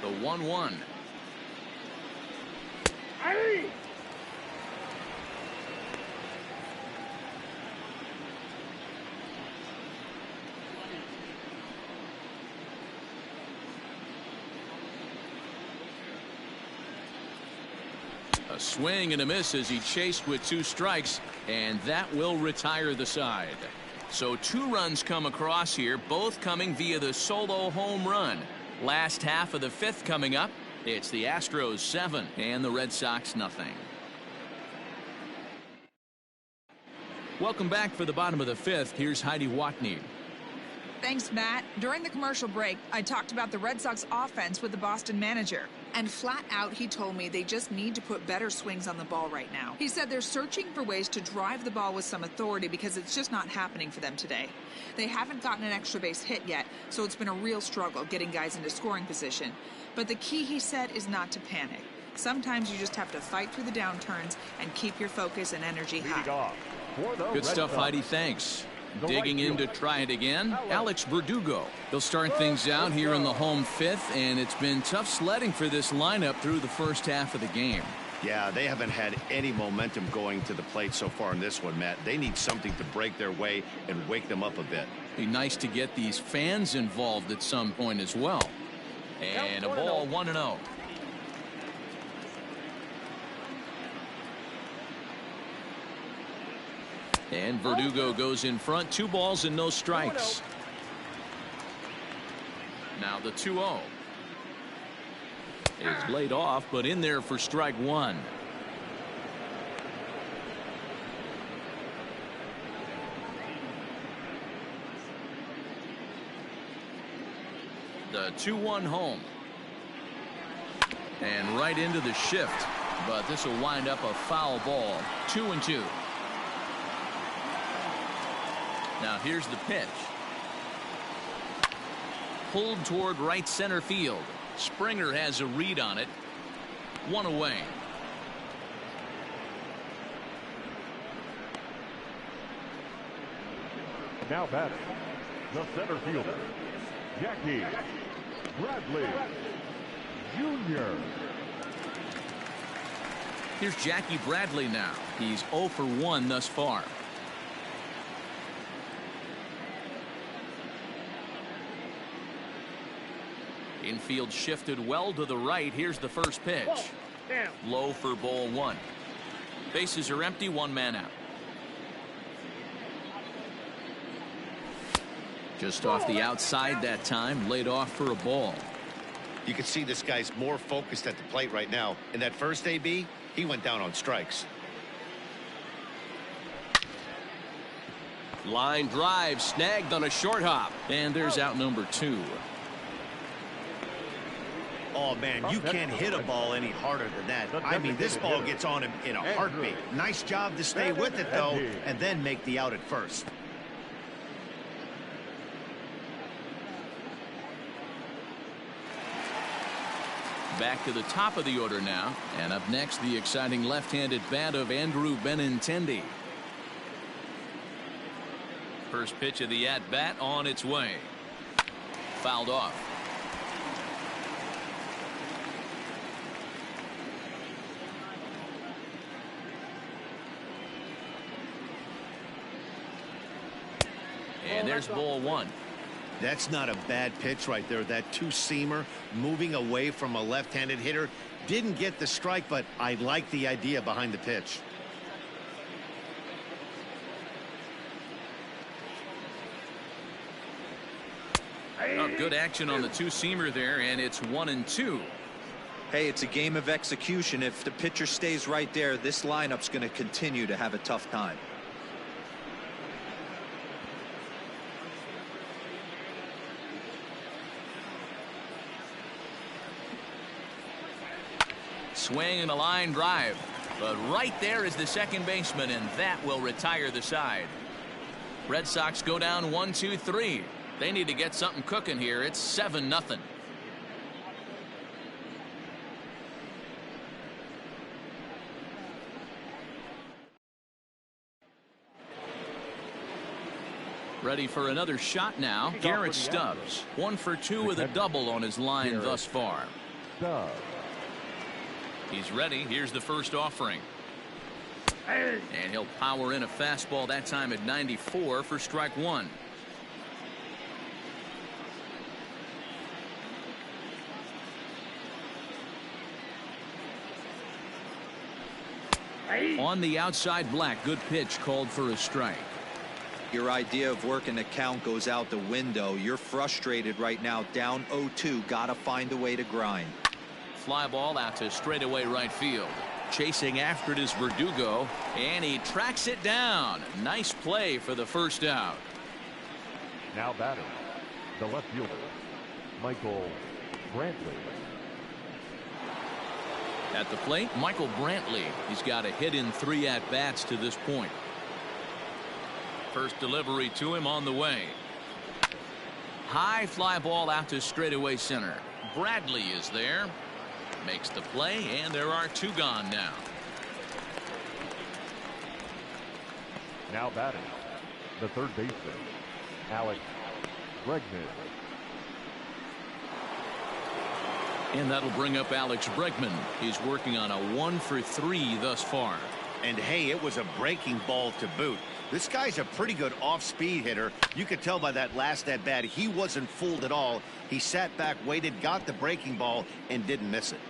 The 1-1. Hey! A swing and a miss as he chased with 2 strikes, and that will retire the side. So 2 runs come across here, both coming via the solo home run. Last half of the 5th coming up. It's the Astros 7 and the Red Sox nothing. Welcome back for the bottom of the 5th. Here's Heidi Watney. Thanks, Matt. During the commercial break, I talked about the Red Sox offense with the Boston manager. And flat out, he told me they just need to put better swings on the ball right now. He said they're searching for ways to drive the ball with some authority because it's just not happening for them today. They haven't gotten an extra base hit yet, so it's been a real struggle getting guys into scoring position. But the key, he said, is not to panic. Sometimes you just have to fight through the downturns and keep your focus and energy high. Good stuff, Heidi. Thanks. Digging in to try it again, Alex Verdugo. They'll start things out here in the home 5th, and it's been tough sledding for this lineup through the first half of the game. Yeah, they haven't had any momentum going to the plate so far in this one, Matt. They need something to break their way and wake them up a bit. Be nice to get these fans involved at some point as well. And a ball, 1-0. And Verdugo goes in front. 2 balls and no strikes. Now the 2-0. Is laid off, but in there for strike 1. The 2-1 home. And right into the shift. But this will wind up a foul ball. 2-2. Now here's the pitch. Pulled toward right center field. Springer has a read on it. 1 away. Now batting, the center fielder, Jackie Bradley Jr. Here's Jackie Bradley now. He's 0 for 1 thus far. Infield shifted well to the right. Here's the first pitch. Ball. Down. Low for ball one. Bases are empty, one man out. Just off the outside that time, laid off for a ball. You can see this guy's more focused at the plate right now. In that first AB, he went down on strikes. Line drive snagged on a short hop. And there's out number 2. Oh, man, you can't hit a ball any harder than that. I mean, this ball gets on him in a heartbeat. Nice job to stay with it, though, and then make the out at first. Back to the top of the order now. And up next, the exciting left-handed bat of Andrew Benintendi. First pitch of the at-bat on its way. Fouled off. And there's ball one. That's not a bad pitch right there. That two-seamer moving away from a left-handed hitter. Didn't get the strike, but I like the idea behind the pitch. Oh, good action on the two-seamer there, and it's 1-2. Hey, it's a game of execution. If the pitcher stays right there, this lineup's going to continue to have a tough time. Swing and a line drive. But right there is the second baseman, and that will retire the side. Red Sox go down 1-2-3. They need to get something cooking here. It's 7-0. Ready for another shot now. Garrett Stubbs. 1 for 2 with a double on his line thus far. Stubbs. He's ready. Here's the first offering. And he'll power in a fastball that time at 94 for strike one. On the outside, Black. Good pitch called for a strike. Your idea of working the count goes out the window. You're frustrated right now, down 0-2. Gotta find a way to grind. Fly ball out to straightaway right field. Chasing after it is Verdugo, and he tracks it down. Nice play for the first out. Now batting, the left fielder, Michael Brantley. At the plate, Michael Brantley. He's got a hit in 3 at-bats to this point. First delivery to him on the way. High fly ball out to straightaway center. Bradley is there. Makes the play, and there are 2 gone now. Now batting, the third baseman, Alex Bregman. And that'll bring up Alex Bregman. He's working on a 1 for 3 thus far. And hey, it was a breaking ball to boot. This guy's a pretty good off-speed hitter. You could tell by that last at bat he wasn't fooled at all. He sat back, waited, got the breaking ball, and didn't miss it.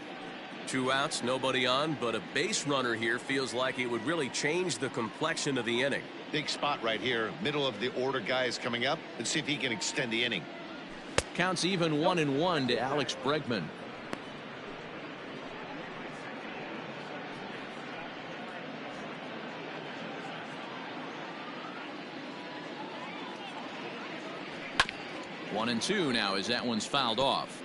2 outs, nobody on, but a base runner here feels like it would really change the complexion of the inning. Big spot right here. Middle of the order guy is coming up. Let's see if he can extend the inning. Counts even 1-1 to Alex Bregman. One and 2 now as that one's fouled off.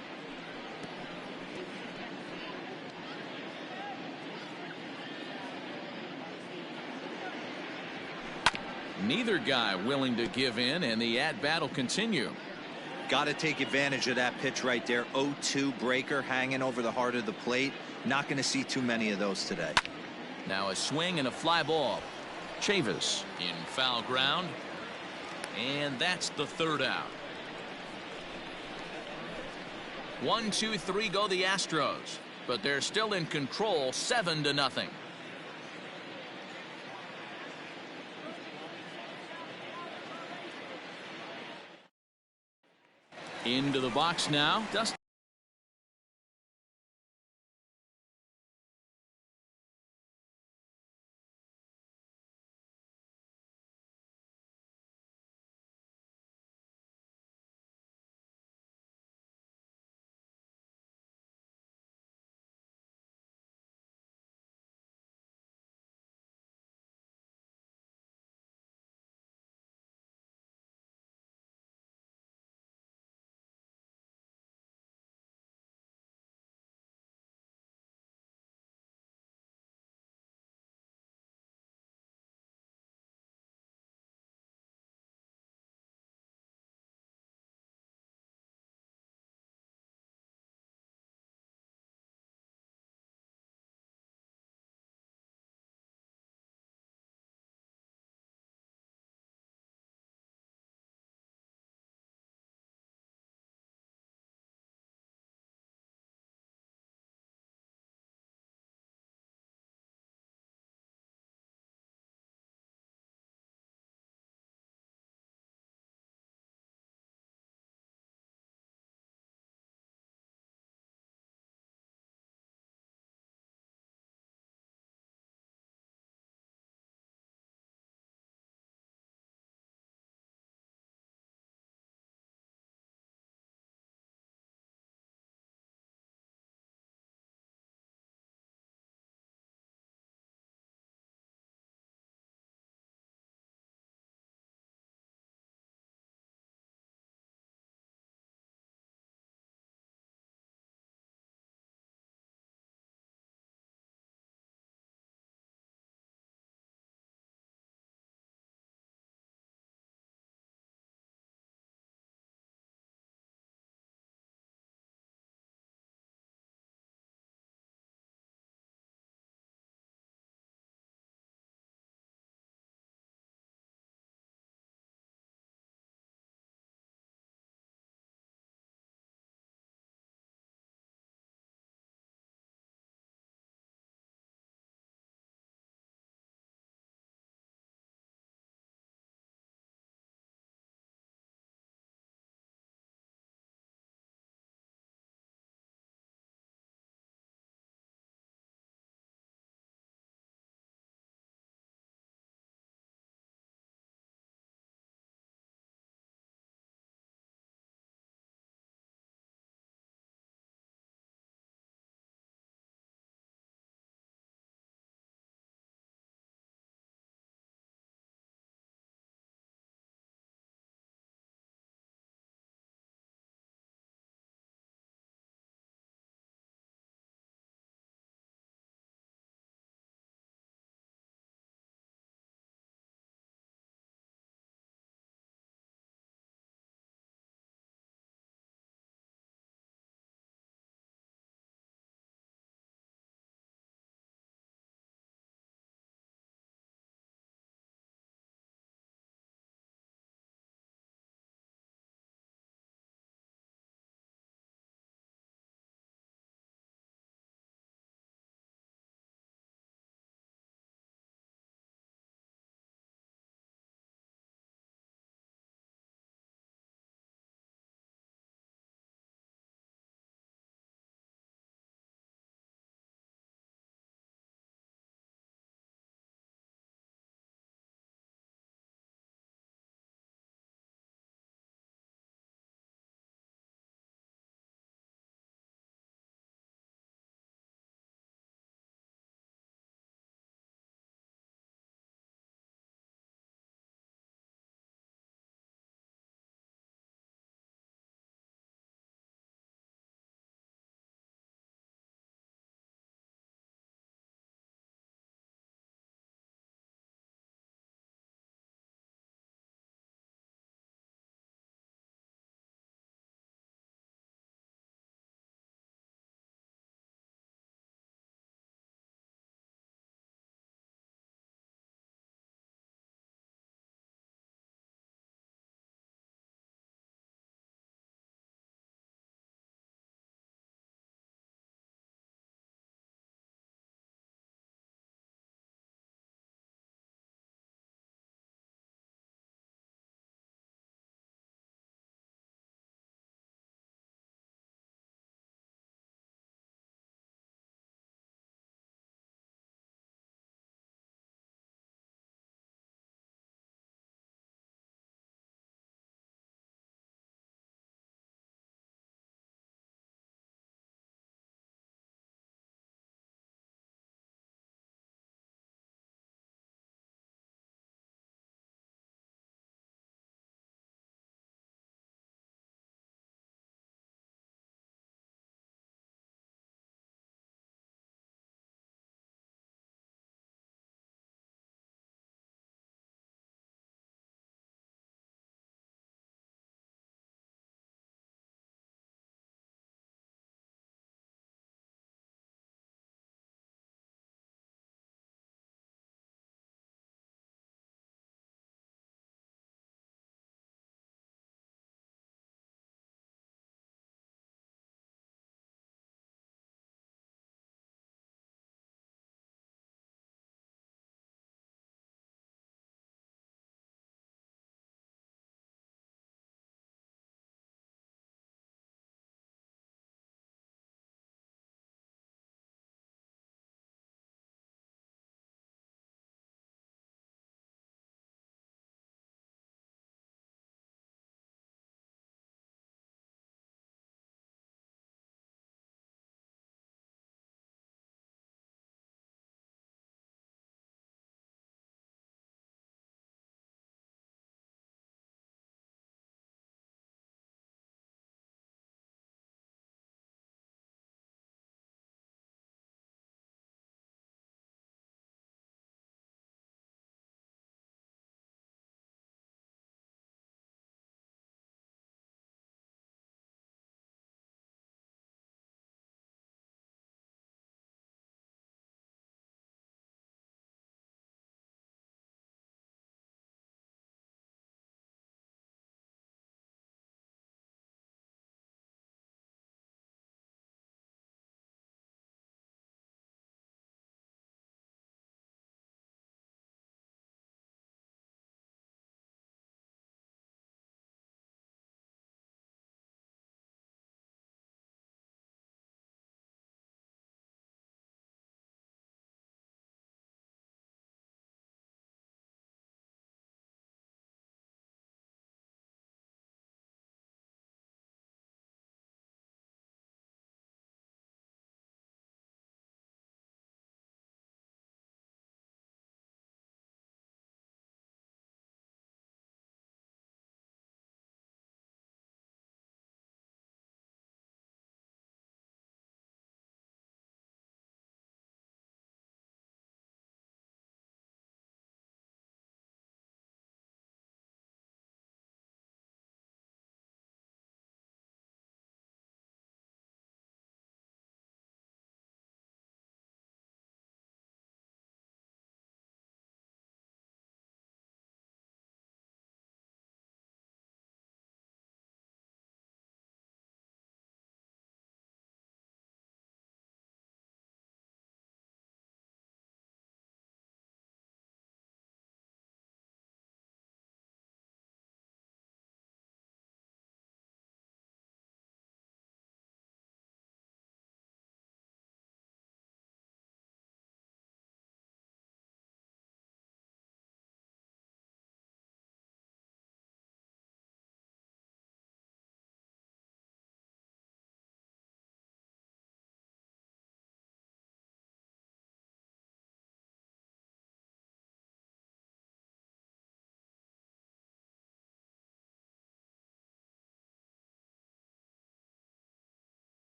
Neither guy willing to give in, and the at-bat will continue. Got to take advantage of that pitch right there. 0-2 breaker hanging over the heart of the plate. Not going to see too many of those today. Now a swing and a fly ball. Chavis in foul ground, and that's the third out. 1, 2, 3 go the Astros, but they're still in control 7-0. Into the box now. Dustin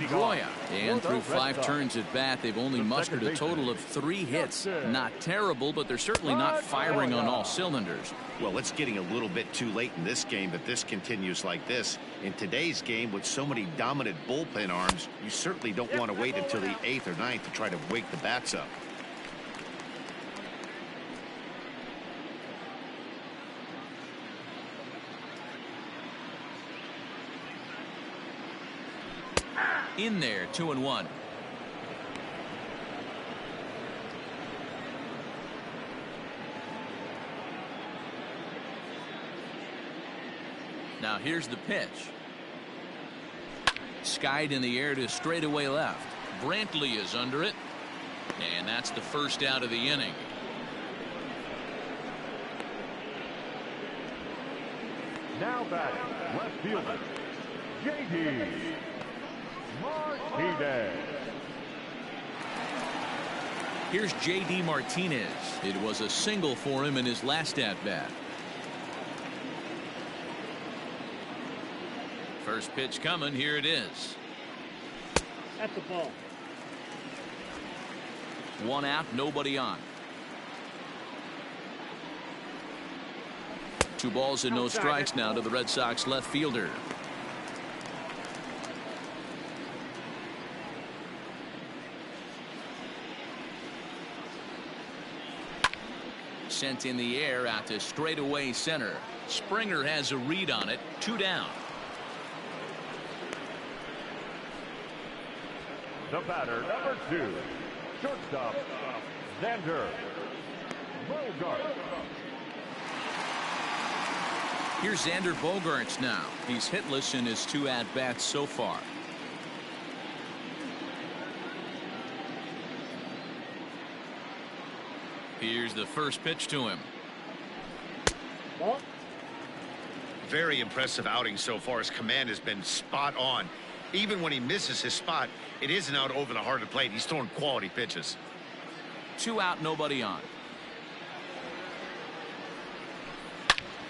Goya. And through 5 turns at bat, they've only mustered a total of 3 hits. Not terrible, but they're certainly not firing on all cylinders. Well, it's getting a little bit too late in this game if this continues like this. In today's game, with so many dominant bullpen arms, you certainly don't want to wait until the 8th or 9th to try to wake the bats up. In there, 2-1. Now here's the pitch. Skied in the air to straightaway left. Brantley is under it. And that's the first out of the inning. Now batting, left fielder, J.D. Martinez. Here's J.D. Martinez. It was a single for him in his last at-bat. First pitch coming. Here it is. That's the ball. 1 out, nobody on. 2 balls and no strikes now to the Red Sox left fielder. Sent in the air out to straightaway center. Springer has a read on it. 2 down. The batter, number 2, shortstop, Xander Bogaerts. Here's Xander Bogaerts now. He's hitless in his 2 at-bats so far. Here's the first pitch to him. Very impressive outing so far. His command has been spot on. Even when he misses his spot, it isn't out over the heart of the plate. He's throwing quality pitches. 2 out, nobody on.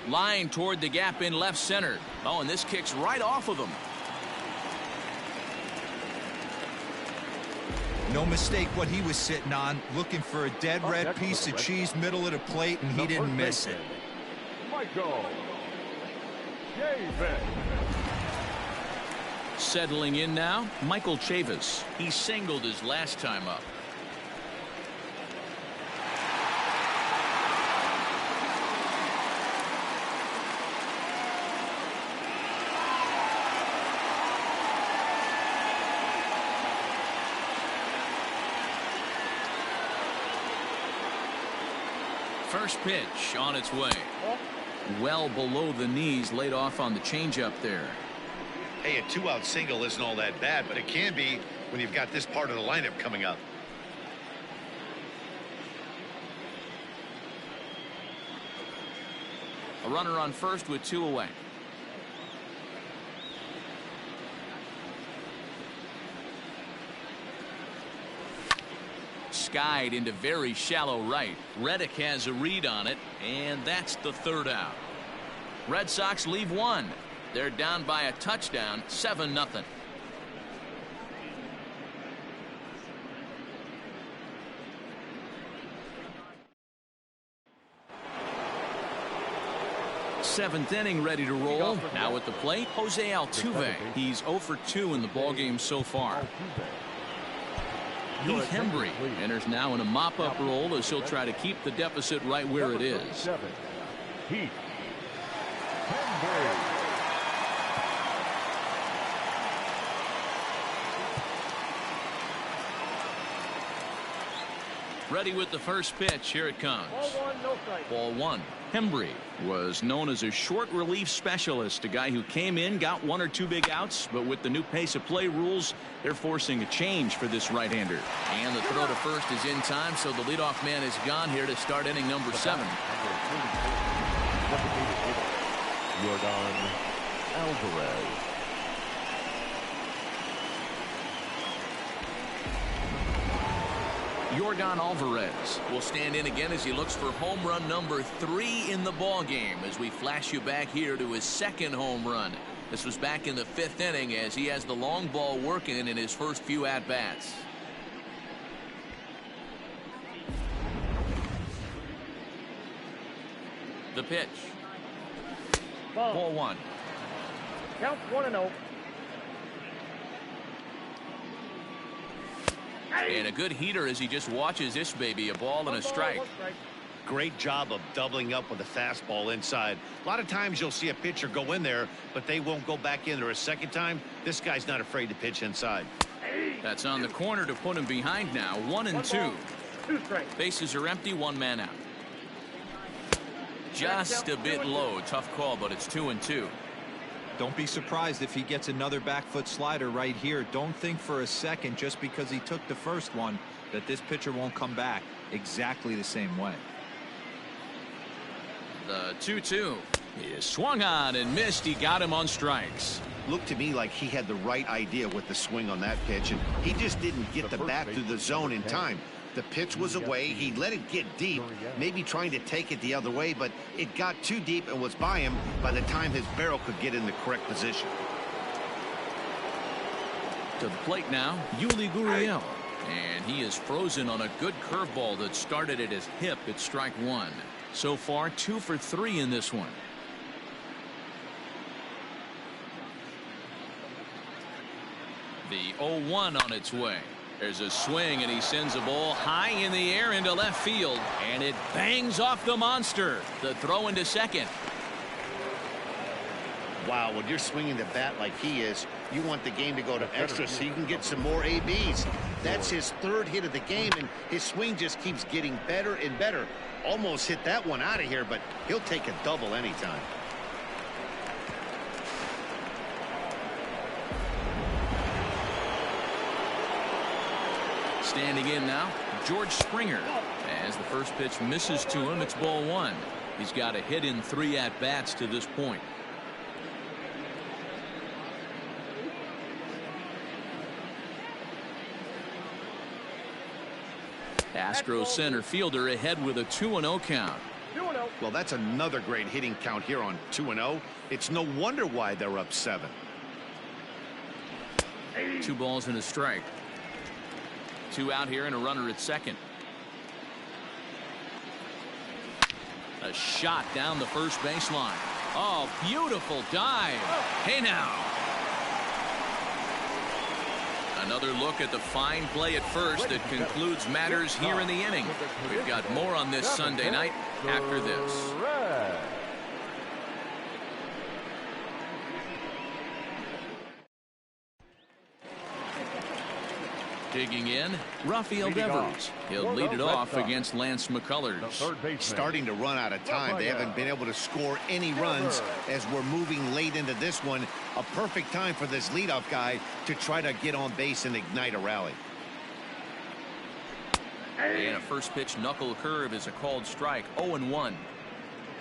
Line toward the gap in left center. Oh, and this kicks right off of him. No mistake what he was sitting on, looking for a dead red piece of cheese middle of the plate, and he didn't miss it. Michael Chavis. Settling in now, Michael Chavis. He singled his last time up. First pitch on its way. Well below the knees, laid off on the changeup there. Hey, a 2-out single isn't all that bad, but it can be when you've got this part of the lineup coming up. A runner on first with 2 away. Skied into very shallow right. Reddick has a read on it, and that's the 3rd out. Red Sox leave 1. They're down by a touchdown, 7-0. Seventh inning ready to roll. Now at the plate, Jose Altuve. He's 0 for 2 in the ballgame so far. Heath Hembry enters now in a mop-up role as he'll try to keep the deficit right where it is. Heath Hembry. Ready with the first pitch. Here it comes. Ball 1, no strike. Ball 1. Hembry was known as a short relief specialist, a guy who came in, got 1 or 2 big outs, but with the new pace of play rules, they're forcing a change for this right-hander. And the throw to first is in time, so the leadoff man is gone here to start inning number 7. Yordan Alvarez. Yordan Alvarez will stand in again as he looks for home run number 3 in the ball game as we flash you back here to his 2nd home run. This was back in the 5th inning as he has the long ball working in his first few at-bats. The pitch. Ball 1. Count 1-0. And a good heater as he just watches this baby, a ball and a strike. Great job of doubling up with a fastball inside. A lot of times you'll see a pitcher go in there, but they won't go back in there a second time. This guy's not afraid to pitch inside. That's on the corner to put him behind now. 1-2. 2 strikes. Bases are empty, 1 man out. Just a bit low. Tough call, but it's 2-2. Don't be surprised if he gets another back foot slider right here. Don't think for a second, just because he took the first one, that this pitcher won't come back exactly the same way. The 2-2 is swung on and missed. He got him on strikes. Looked to me like he had the right idea with the swing on that pitch, and he just didn't get the bat through the zone in time. The pitch was away. He let it get deep, maybe trying to take it the other way, but it got too deep and was by him by the time his barrel could get in the correct position. To the plate now, Yuli Gurriel. And he is frozen on a good curveball that started at his hip at strike 1. So far, 2 for 3 in this one. The 0-1 on its way. There's a swing, and he sends a ball high in the air into left field, and it bangs off the monster. The throw into second. Wow, when you're swinging the bat like he is, you want the game to go to extra so you can get some more ABs. That's his 3rd hit of the game, and his swing just keeps getting better and better. Almost hit that one out of here, but he'll take a double anytime. Standing in now, George Springer. As the first pitch misses to him, it's ball 1. He's got a hit in 3 at-bats to this point. Astros center fielder ahead with a 2-0 count. 2-0. Well, that's another great hitting count here on 2-0. It's no wonder why they're up 7. 2 balls and a strike. 2 out here and a runner at second. A shot down the first baseline. Oh, beautiful dive. Hey now. Another look at the fine play at first that concludes matters here in the inning. We've got more on this Sunday night after this. Digging in, Rafael Devers. He'll lead it off against Lance McCullers. Starting to run out of time. They haven't been able to score any runs as we're moving late into this one. A perfect time for this leadoff guy to try to get on base and ignite a rally. And a first pitch knuckle curve is a called strike. 0-1.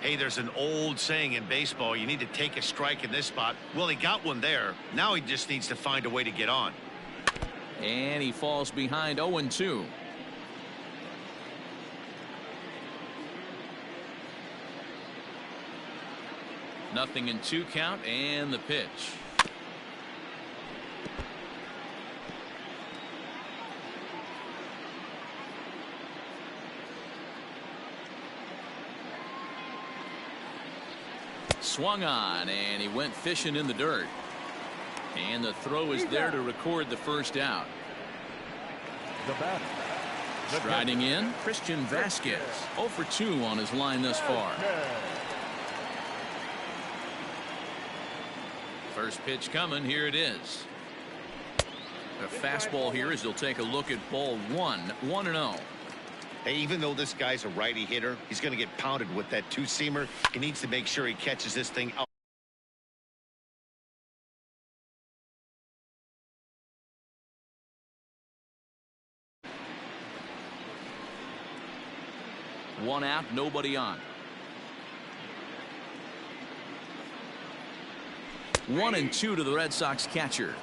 Hey, there's an old saying in baseball, you need to take a strike in this spot. Well, he got one there. Now he just needs to find a way to get on. And he falls behind 0-2. Nothing in 2 count, and the pitch. Swung on, and he went fishing in the dirt. And the throw is there to record the first out. Striding in, Christian Vasquez. 0 for 2 on his line thus far. First pitch coming. Here it is. A fastball here as he'll take a look at ball 1. 1-0. Hey, even though this guy's a righty hitter, he's going to get pounded with that 2-seamer. He needs to make sure he catches this thing out. One out, nobody on. 1-2 to the Red Sox catcher.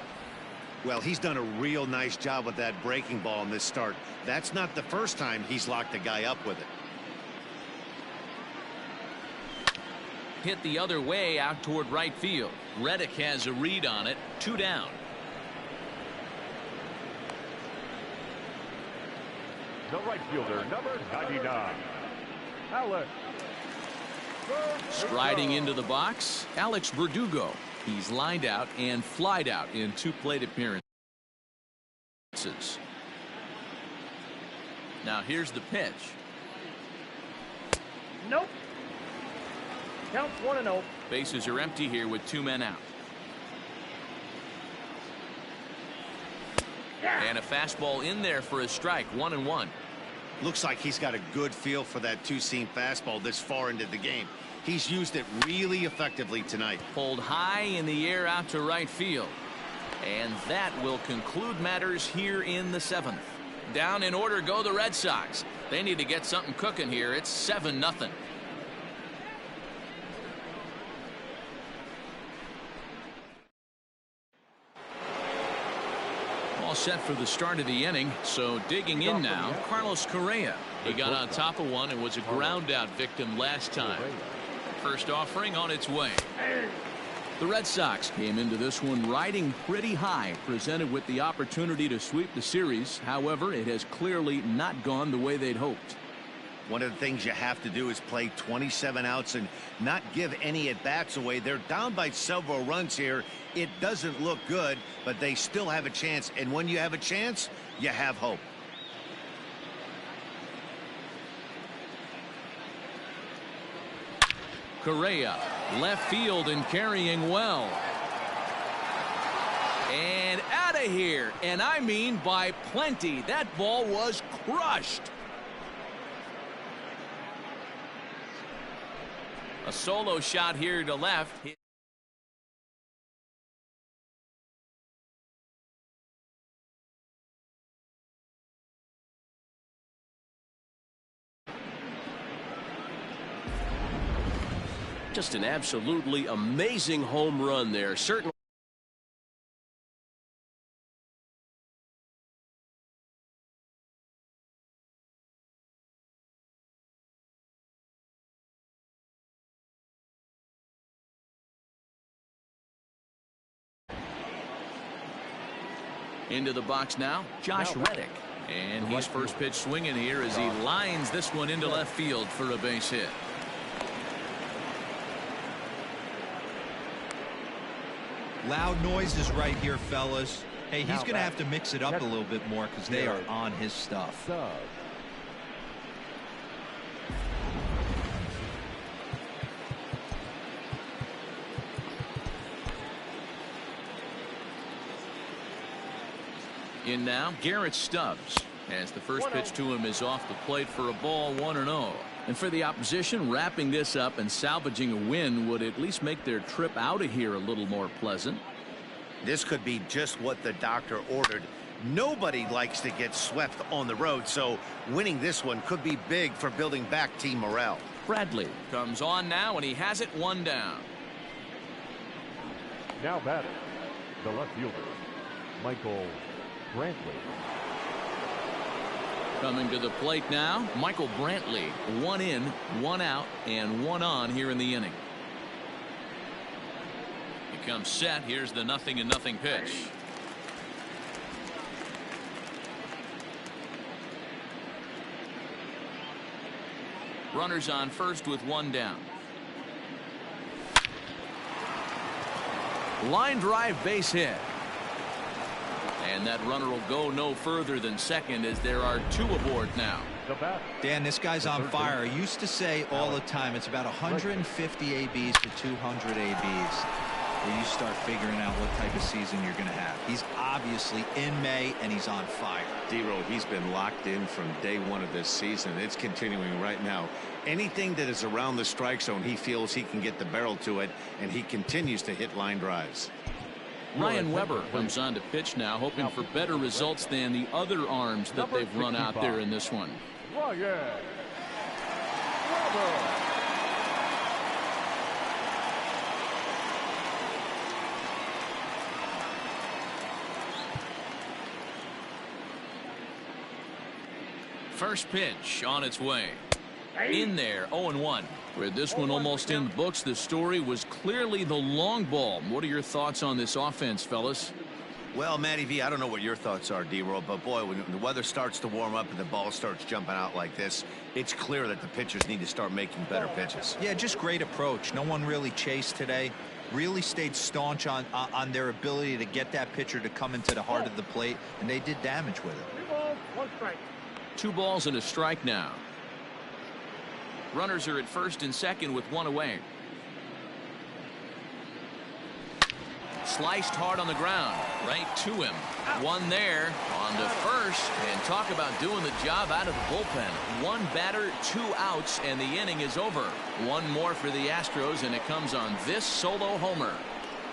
Well, he's done a real nice job with that breaking ball in this start. That's not the first time he's locked a guy up with it. hit the other way out toward right field. Reddick has a read on it. 2 down. The right fielder, number 99, Alex. Striding into the box, Alex Verdugo. He's lined out and flied out in 2 plate appearances. Now here's the pitch. Nope. Counts 1-0. Bases are empty here with 2 men out. And a fastball in there for a strike. 1-1. Looks like he's got a good feel for that two-seam fastball this far into the game. He's used it really effectively tonight. Pulled high in the air out to right field. And that will conclude matters here in the 7th. Down in order go the Red Sox. They need to get something cooking here. It's 7-0. All set for the start of the inning. So digging in now, Carlos Correa. He got on top of one and was a ground out victim last time. First offering on its way. The Red Sox came into this one riding pretty high, presented with the opportunity to sweep the series. However, it has clearly not gone the way they'd hoped. One of the things you have to do is play 27 outs and not give any at-bats away. They're down by several runs here. It doesn't look good, but they still have a chance. And when you have a chance, you have hope. Correa, left field and carrying well. And out of here. And I mean by plenty. That ball was crushed. A solo shot here to left. Just an absolutely amazing home run there. Certainly. Into the box now, Josh Reddick. And he's first pitch swinging here as he lines this one into left field for a base hit. Loud noises right here, fellas. Hey, he's going to have to mix it up a little bit more because they are on his stuff. In now, Garrett Stubbs, as the first pitch to him is off the plate for a ball. 1-0. And for the opposition, wrapping this up and salvaging a win would at least make their trip out of here a little more pleasant. This could be just what the doctor ordered. Nobody likes to get swept on the road, so winning this one could be big for building back team morale. Bradley comes on now, and he has it 1 down. Now batting, the left fielder, Michael Brantley. Coming to the plate now, Michael Brantley. 1 in, 1 out, and 1 on here in the inning. He comes set. Here's the 0-0 pitch. Runners on first with 1 down. Line drive base hit. And that runner will go no further than second as there are 2 aboard now. Dan, this guy's on fire. I used to say all the time it's about 150 ABs to 200 ABs where you start figuring out what type of season you're going to have. He's obviously in May and he's on fire. D-Row, he's been locked in from day 1 of this season. It's continuing right now. Anything that is around the strike zone, he feels he can get the barrel to it, and he continues to hit line drives. Ryan Weber comes on to pitch now, hoping for better results than the other arms that they've run out there in this one. Ryan Weber. First pitch on its way. In there, 0-1. With this one almost in the books, the story was clearly the long ball. What are your thoughts on this offense, fellas? Well, Matty V, I don't know what your thoughts are, D-Roll, but boy, when the weather starts to warm up and the ball starts jumping out like this, it's clear that the pitchers need to start making better pitches. Yeah, just great approach. No one really chased today. Really stayed staunch on their ability to get that pitcher to come into the heart of the plate, and they did damage with it. 2 balls, 1 strike. 2 balls and a strike now. Runners are at first and second with 1 away. Sliced hard on the ground, right to him. 1 there, on to first, and talk about doing the job out of the bullpen. 1 batter, 2 outs, and the inning is over. 1 more for the Astros, and it comes on this solo homer.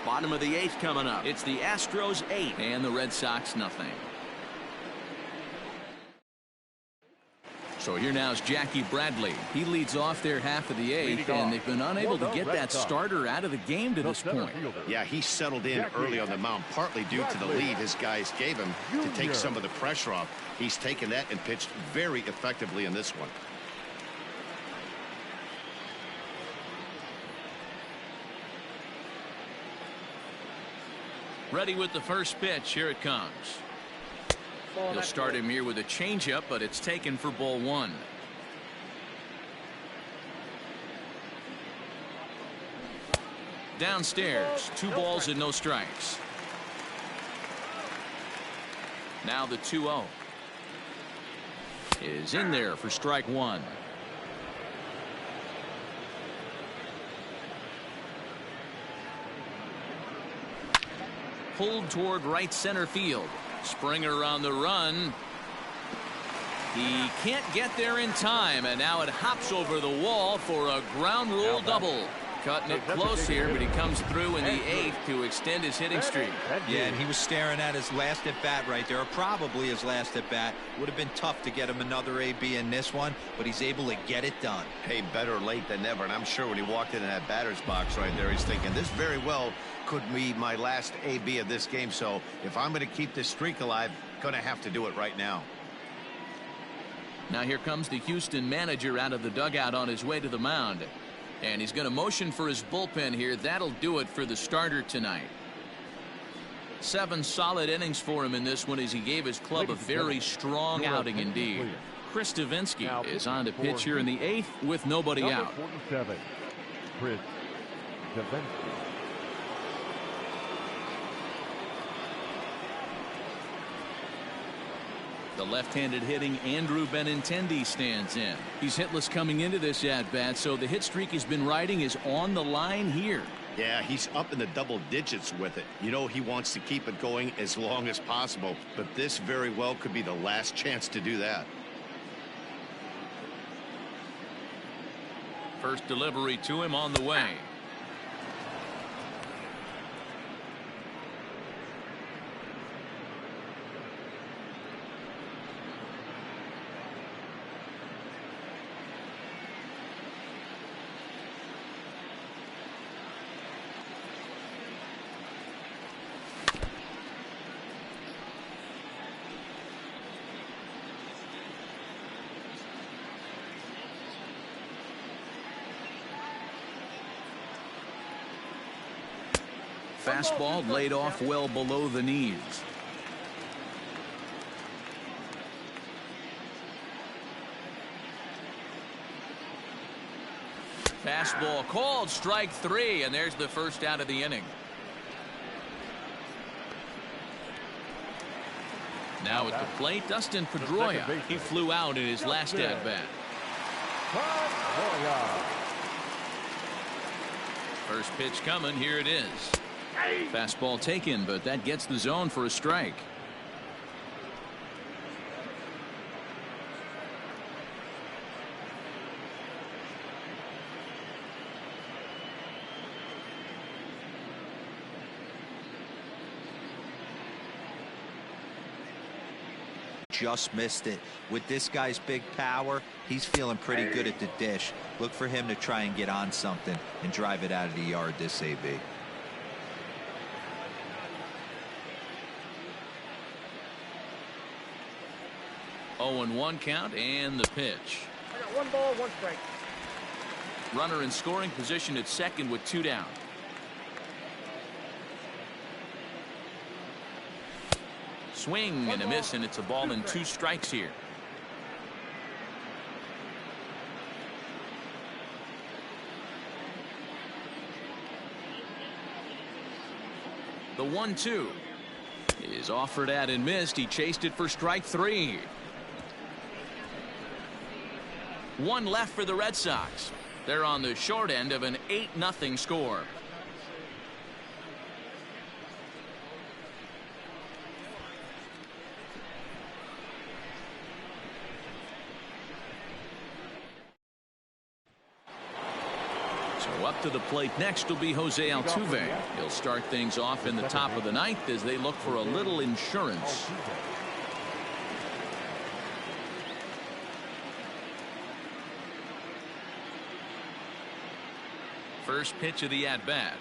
Bottom of the 8th coming up. It's the Astros 8 and the Red Sox nothing. So here now is Jackie Bradley. He leads off their half of the 8th, and they've been unable to get that starter out of the game to this point. Yeah, he settled in early on the mound, partly due to the lead his guys gave him to take some of the pressure off. He's taken that and pitched very effectively in this one. Ready with the first pitch. Here it comes. He'll start him here with a changeup, but it's taken for ball 1. Downstairs, 2 balls and no strikes. Now the 2-0 is in there for strike 1. Pulled toward right center field. Springer on the run. He can't get there in time, and now it hops over the wall for a ground rule double. Cutting it close here, but he comes through in the 8th to extend his hitting streak. Yeah, and he was staring at his last at bat right there, or probably his last at bat. Would have been tough to get him another AB in this one, but he's able to get it done. Hey, better late than never, and I'm sure when he walked into that batter's box right there, he's thinking this very well could be my last AB of this game. So if I'm going to keep this streak alive, going to have to do it right now. Now here comes the Houston manager out of the dugout on his way to the mound. And he's going to motion for his bullpen here. That'll do it for the starter tonight. 7 solid innings for him in this one as he gave his club a very strong outing indeed. Chris Davinsky is on to pitch here in the 8th with nobody out. 47, Chris Davinsky. The left-handed hitting Andrew Benintendi stands in. He's hitless coming into this at-bat, so the hit streak he's been riding is on the line here. Yeah, he's up in the double digits with it. You know, he wants to keep it going as long as possible, but this very well could be the last chance to do that. First delivery to him on the way. Fastball laid off well below the knees. Fastball called, strike 3, and there's the first out of the inning. Now at the plate, Dustin Pedroia. He flew out in his last at-bat. First pitch coming, here it is. Fastball taken, but that gets the zone for a strike. Just missed it. With this guy's big power, he's feeling pretty good at the dish. Look for him to try and get on something and drive it out of the yard this AB. 0-1 count and the pitch. I got 1 ball, 1 strike. Runner in scoring position at second with 2 down. Swing and a miss, and it's a ball and 2 strikes here. The 1-2 is offered at and missed. He chased it for strike 3. 1 left for the Red Sox. They're on the short end of an 8-0 score. So up to the plate next will be Jose Altuve. He'll start things off in the top of the 9th as they look for a little insurance. First pitch of the at-bat.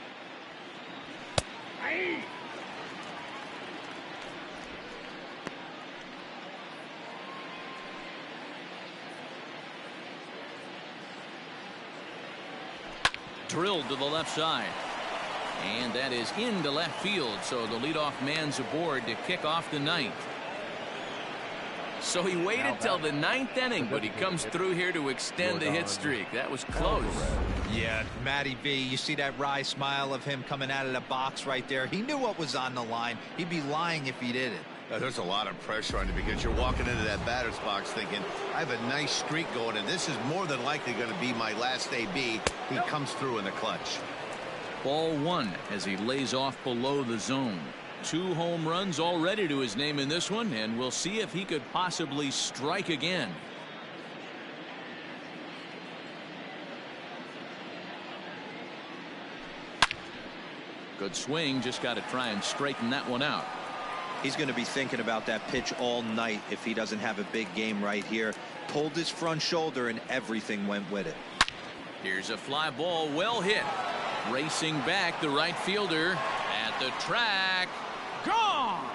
Drilled to the left side. And that is into left field, so the leadoff man's aboard to kick off the 9th. So he waited till the 9th inning, but he comes through here to extend the hit streak. That was close. Yeah, Matty V, you see that wry smile of him coming out of the box right there. He knew what was on the line. He'd be lying if he didn't. There's a lot of pressure on you because you're walking into that batter's box thinking, I have a nice streak going, and this is more than likely going to be my last AB. He comes through in the clutch. Ball 1 as he lays off below the zone. 2 home runs already to his name in this one, and we'll see if he could possibly strike again. Good swing, just got to try and straighten that one out. He's going to be thinking about that pitch all night if he doesn't have a big game right here. Pulled his front shoulder and everything went with it. Here's a fly ball, well hit. Racing back, the right fielder at the track. Gone!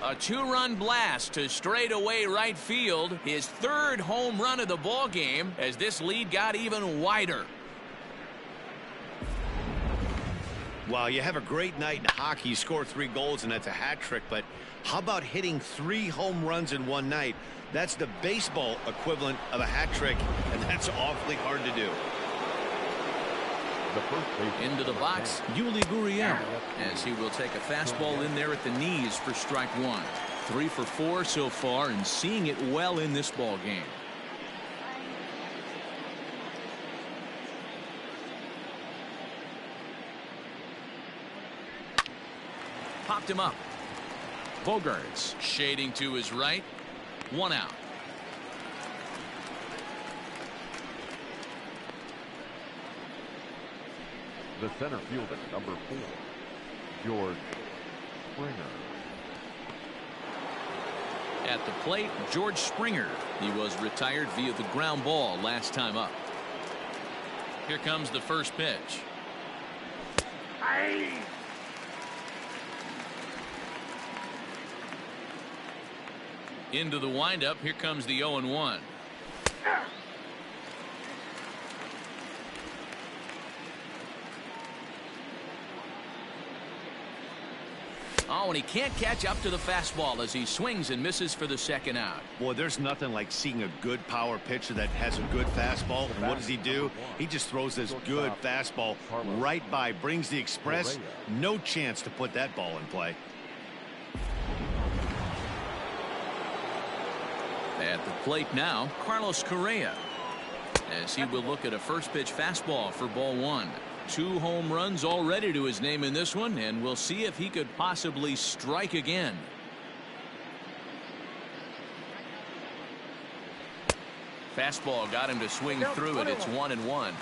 A 2-run blast to straightaway right field. His 3rd home run of the ball game as this lead got even wider. Well, you have a great night in hockey. You score 3 goals, and that's a hat trick. But how about hitting 3 home runs in one night? That's the baseball equivalent of a hat trick, and that's awfully hard to do. Into the box, Yuli Gurriel, as he will take a fastball in there at the knees for strike 1. 3 for 4 so far, and seeing it well in this ball game. Popped him up. Bogarts shading to his right. 1 out. The center fielder, number 4, George Springer. At the plate, George Springer. He was retired via the ground ball last time up. Here comes the first pitch. Into the windup. Here comes the 0-1. Oh, and he can't catch up to the fastball as he swings and misses for the 2nd out. Boy, there's nothing like seeing a good power pitcher that has a good fastball. And what does he do? He just throws this good fastball right by, brings the express. No chance to put that ball in play. At the plate now, Carlos Correa, as he will look at a first pitch fastball for ball 1. 2 home runs already to his name in this one, and we'll see if he could possibly strike again. Fastball got him to swing through it. It's 1-1.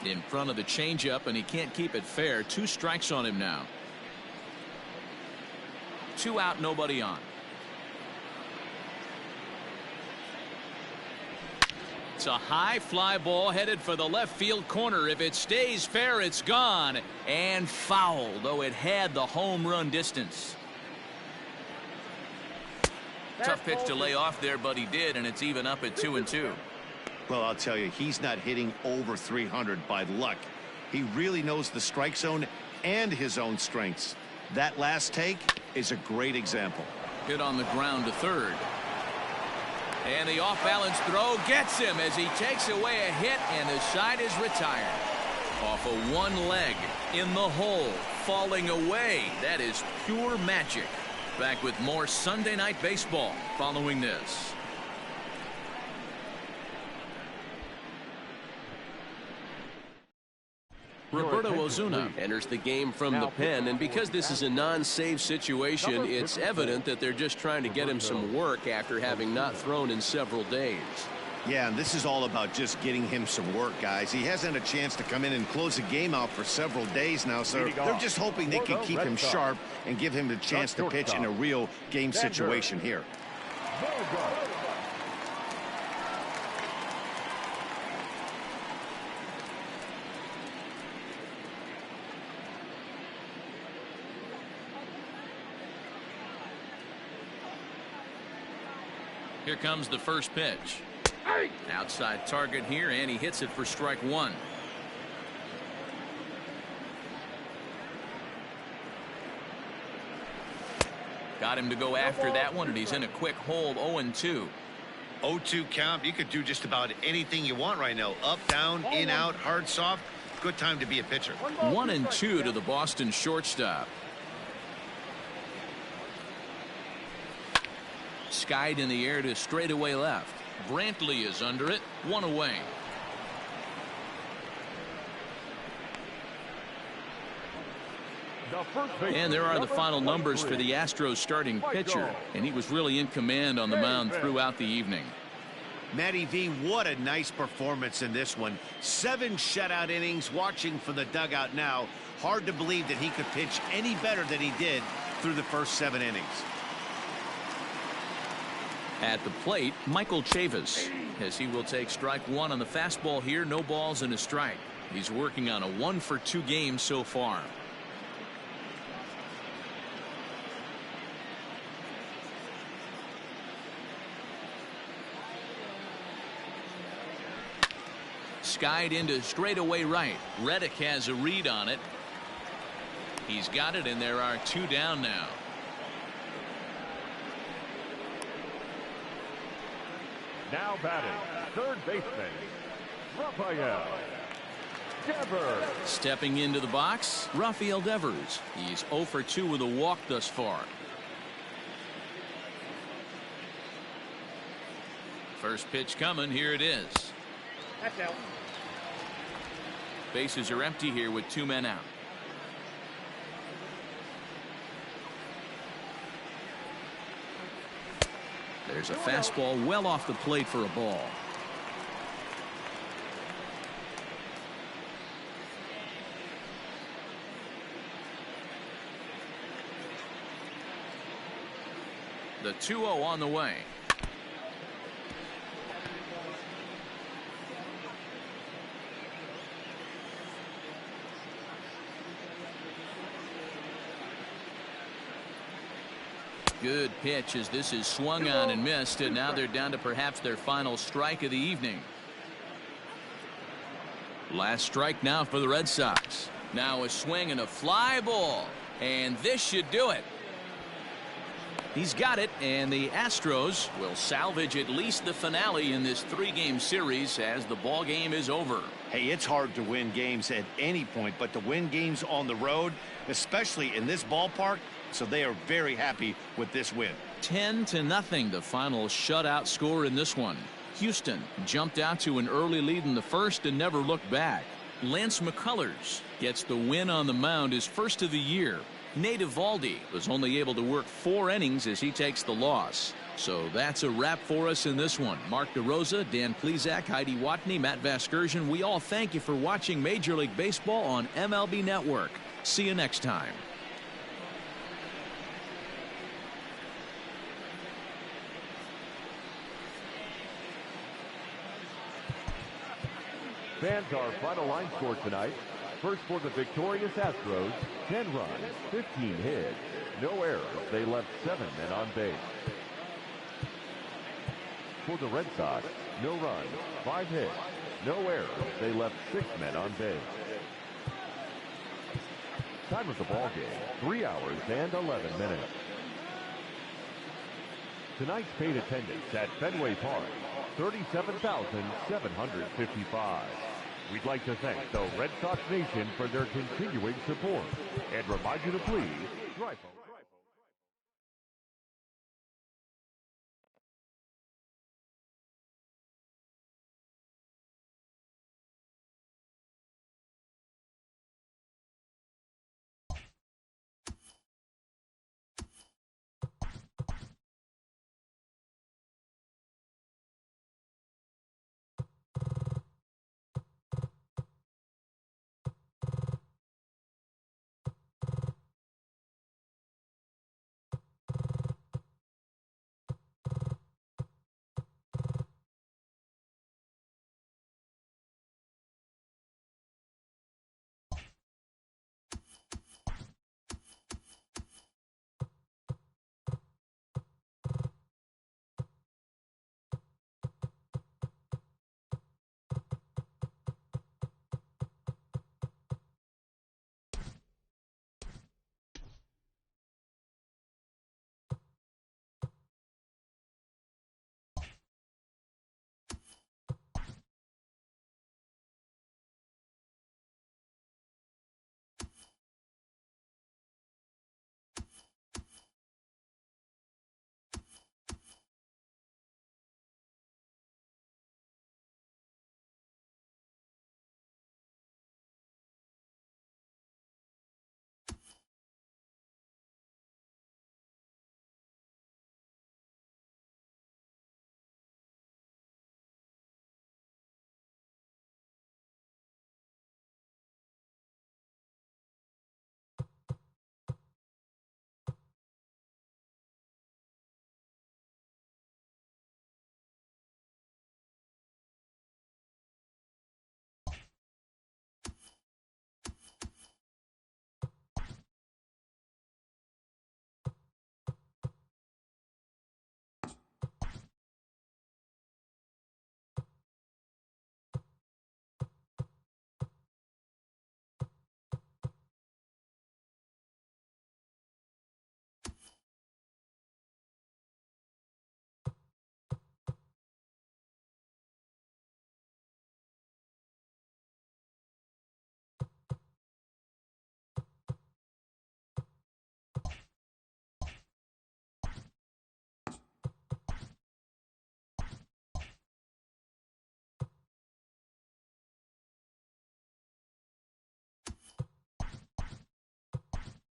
In front of the changeup, and he can't keep it fair. 2 strikes on him now. 2 out, nobody on. It's a high fly ball headed for the left field corner. If it stays fair, it's gone and foul, though it had the home run distance. Tough pitch to lay off there, but he did, and it's even up at 2-2. Well, I'll tell you, he's not hitting over 300 by luck. He really knows the strike zone and his own strengths. That last take is a great example. Hit on the ground to third. And the off-balance throw gets him as he takes away a hit, and the side is retired. Off of one leg, in the hole, falling away. That is pure magic. Back with more Sunday Night Baseball following this. Roberto Ozuna enters the game from the pen, and because this is a non-save situation, it's evident that they're just trying to get him some work after having not thrown in several days. Yeah, and this is all about just getting him some work, guys. He hasn't had a chance to come in and close the game out for several days now, so they're just hoping they can keep him sharp and give him the chance to pitch in a real game situation here. Here comes the first pitch. Outside target here, and he hits it for strike one. Got him to go after that one, and he's in a quick hold. 0-2. 0-2 count. You could do just about anything you want right now. Up, down, in, out, hard, soft. Good time to be a pitcher. 1-2 to the Boston shortstop. Skied in the air to straightaway left. Brantley is under it. One away. And there are the final numbers for the Astros starting pitcher, and he was really in command on the mound throughout the evening. Matty V, what a nice performance in this one. 7 shutout innings. Watching from the dugout now, hard to believe that he could pitch any better than he did through the first 7 innings. At the plate, Michael Chavis, as he will take strike one on the fastball here. No balls and a strike. He's working on a 1-for-2 game so far. Skied into straightaway right. Reddick has a read on it. He's got it, and there are 2 down now. Now batting, third baseman, Rafael Devers. Stepping into the box, Rafael Devers. He's 0-for-2 with a walk thus far. First pitch coming. Here it is. That's out. Bases are empty here with 2 men out. There's a fastball well off the plate for a ball. The 2-0 on the way. Good pitch as this is swung on and missed, and now they're down to perhaps their final strike of the evening. Last strike now for the Red Sox. Now a swing and a fly ball, and this should do it. He's got it, and the Astros will salvage at least the finale in this 3-game series as the ball game is over. Hey, it's hard to win games at any point, but to win games on the road, especially in this ballpark, so they are very happy with this win. 10-0, the final shutout score in this one. Houston jumped out to an early lead in the first and never looked back. Lance McCullers gets the win on the mound, his first of the year. Nate Eovaldi was only able to work 4 innings as he takes the loss. So that's a wrap for us in this one. Mark DeRosa, Dan Plesac, Heidi Watney, Matt Vasgersian, we all thank you for watching Major League Baseball on MLB Network. See you next time. Fans, our final line score tonight. First for the victorious Astros, 10 runs, 15 hits, no errors. They left 7 men on base. For the Red Sox, no runs, 5 hits, no errors. They left 6 men on base. Time of the ball game, 3 hours and 11 minutes. Tonight's paid attendance at Fenway Park, 37,755. We'd like to thank the Red Sox Nation for their continuing support and remind you to please drive home.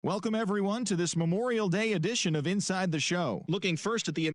Welcome, everyone, to this Memorial Day edition of Inside the Show. Looking first at the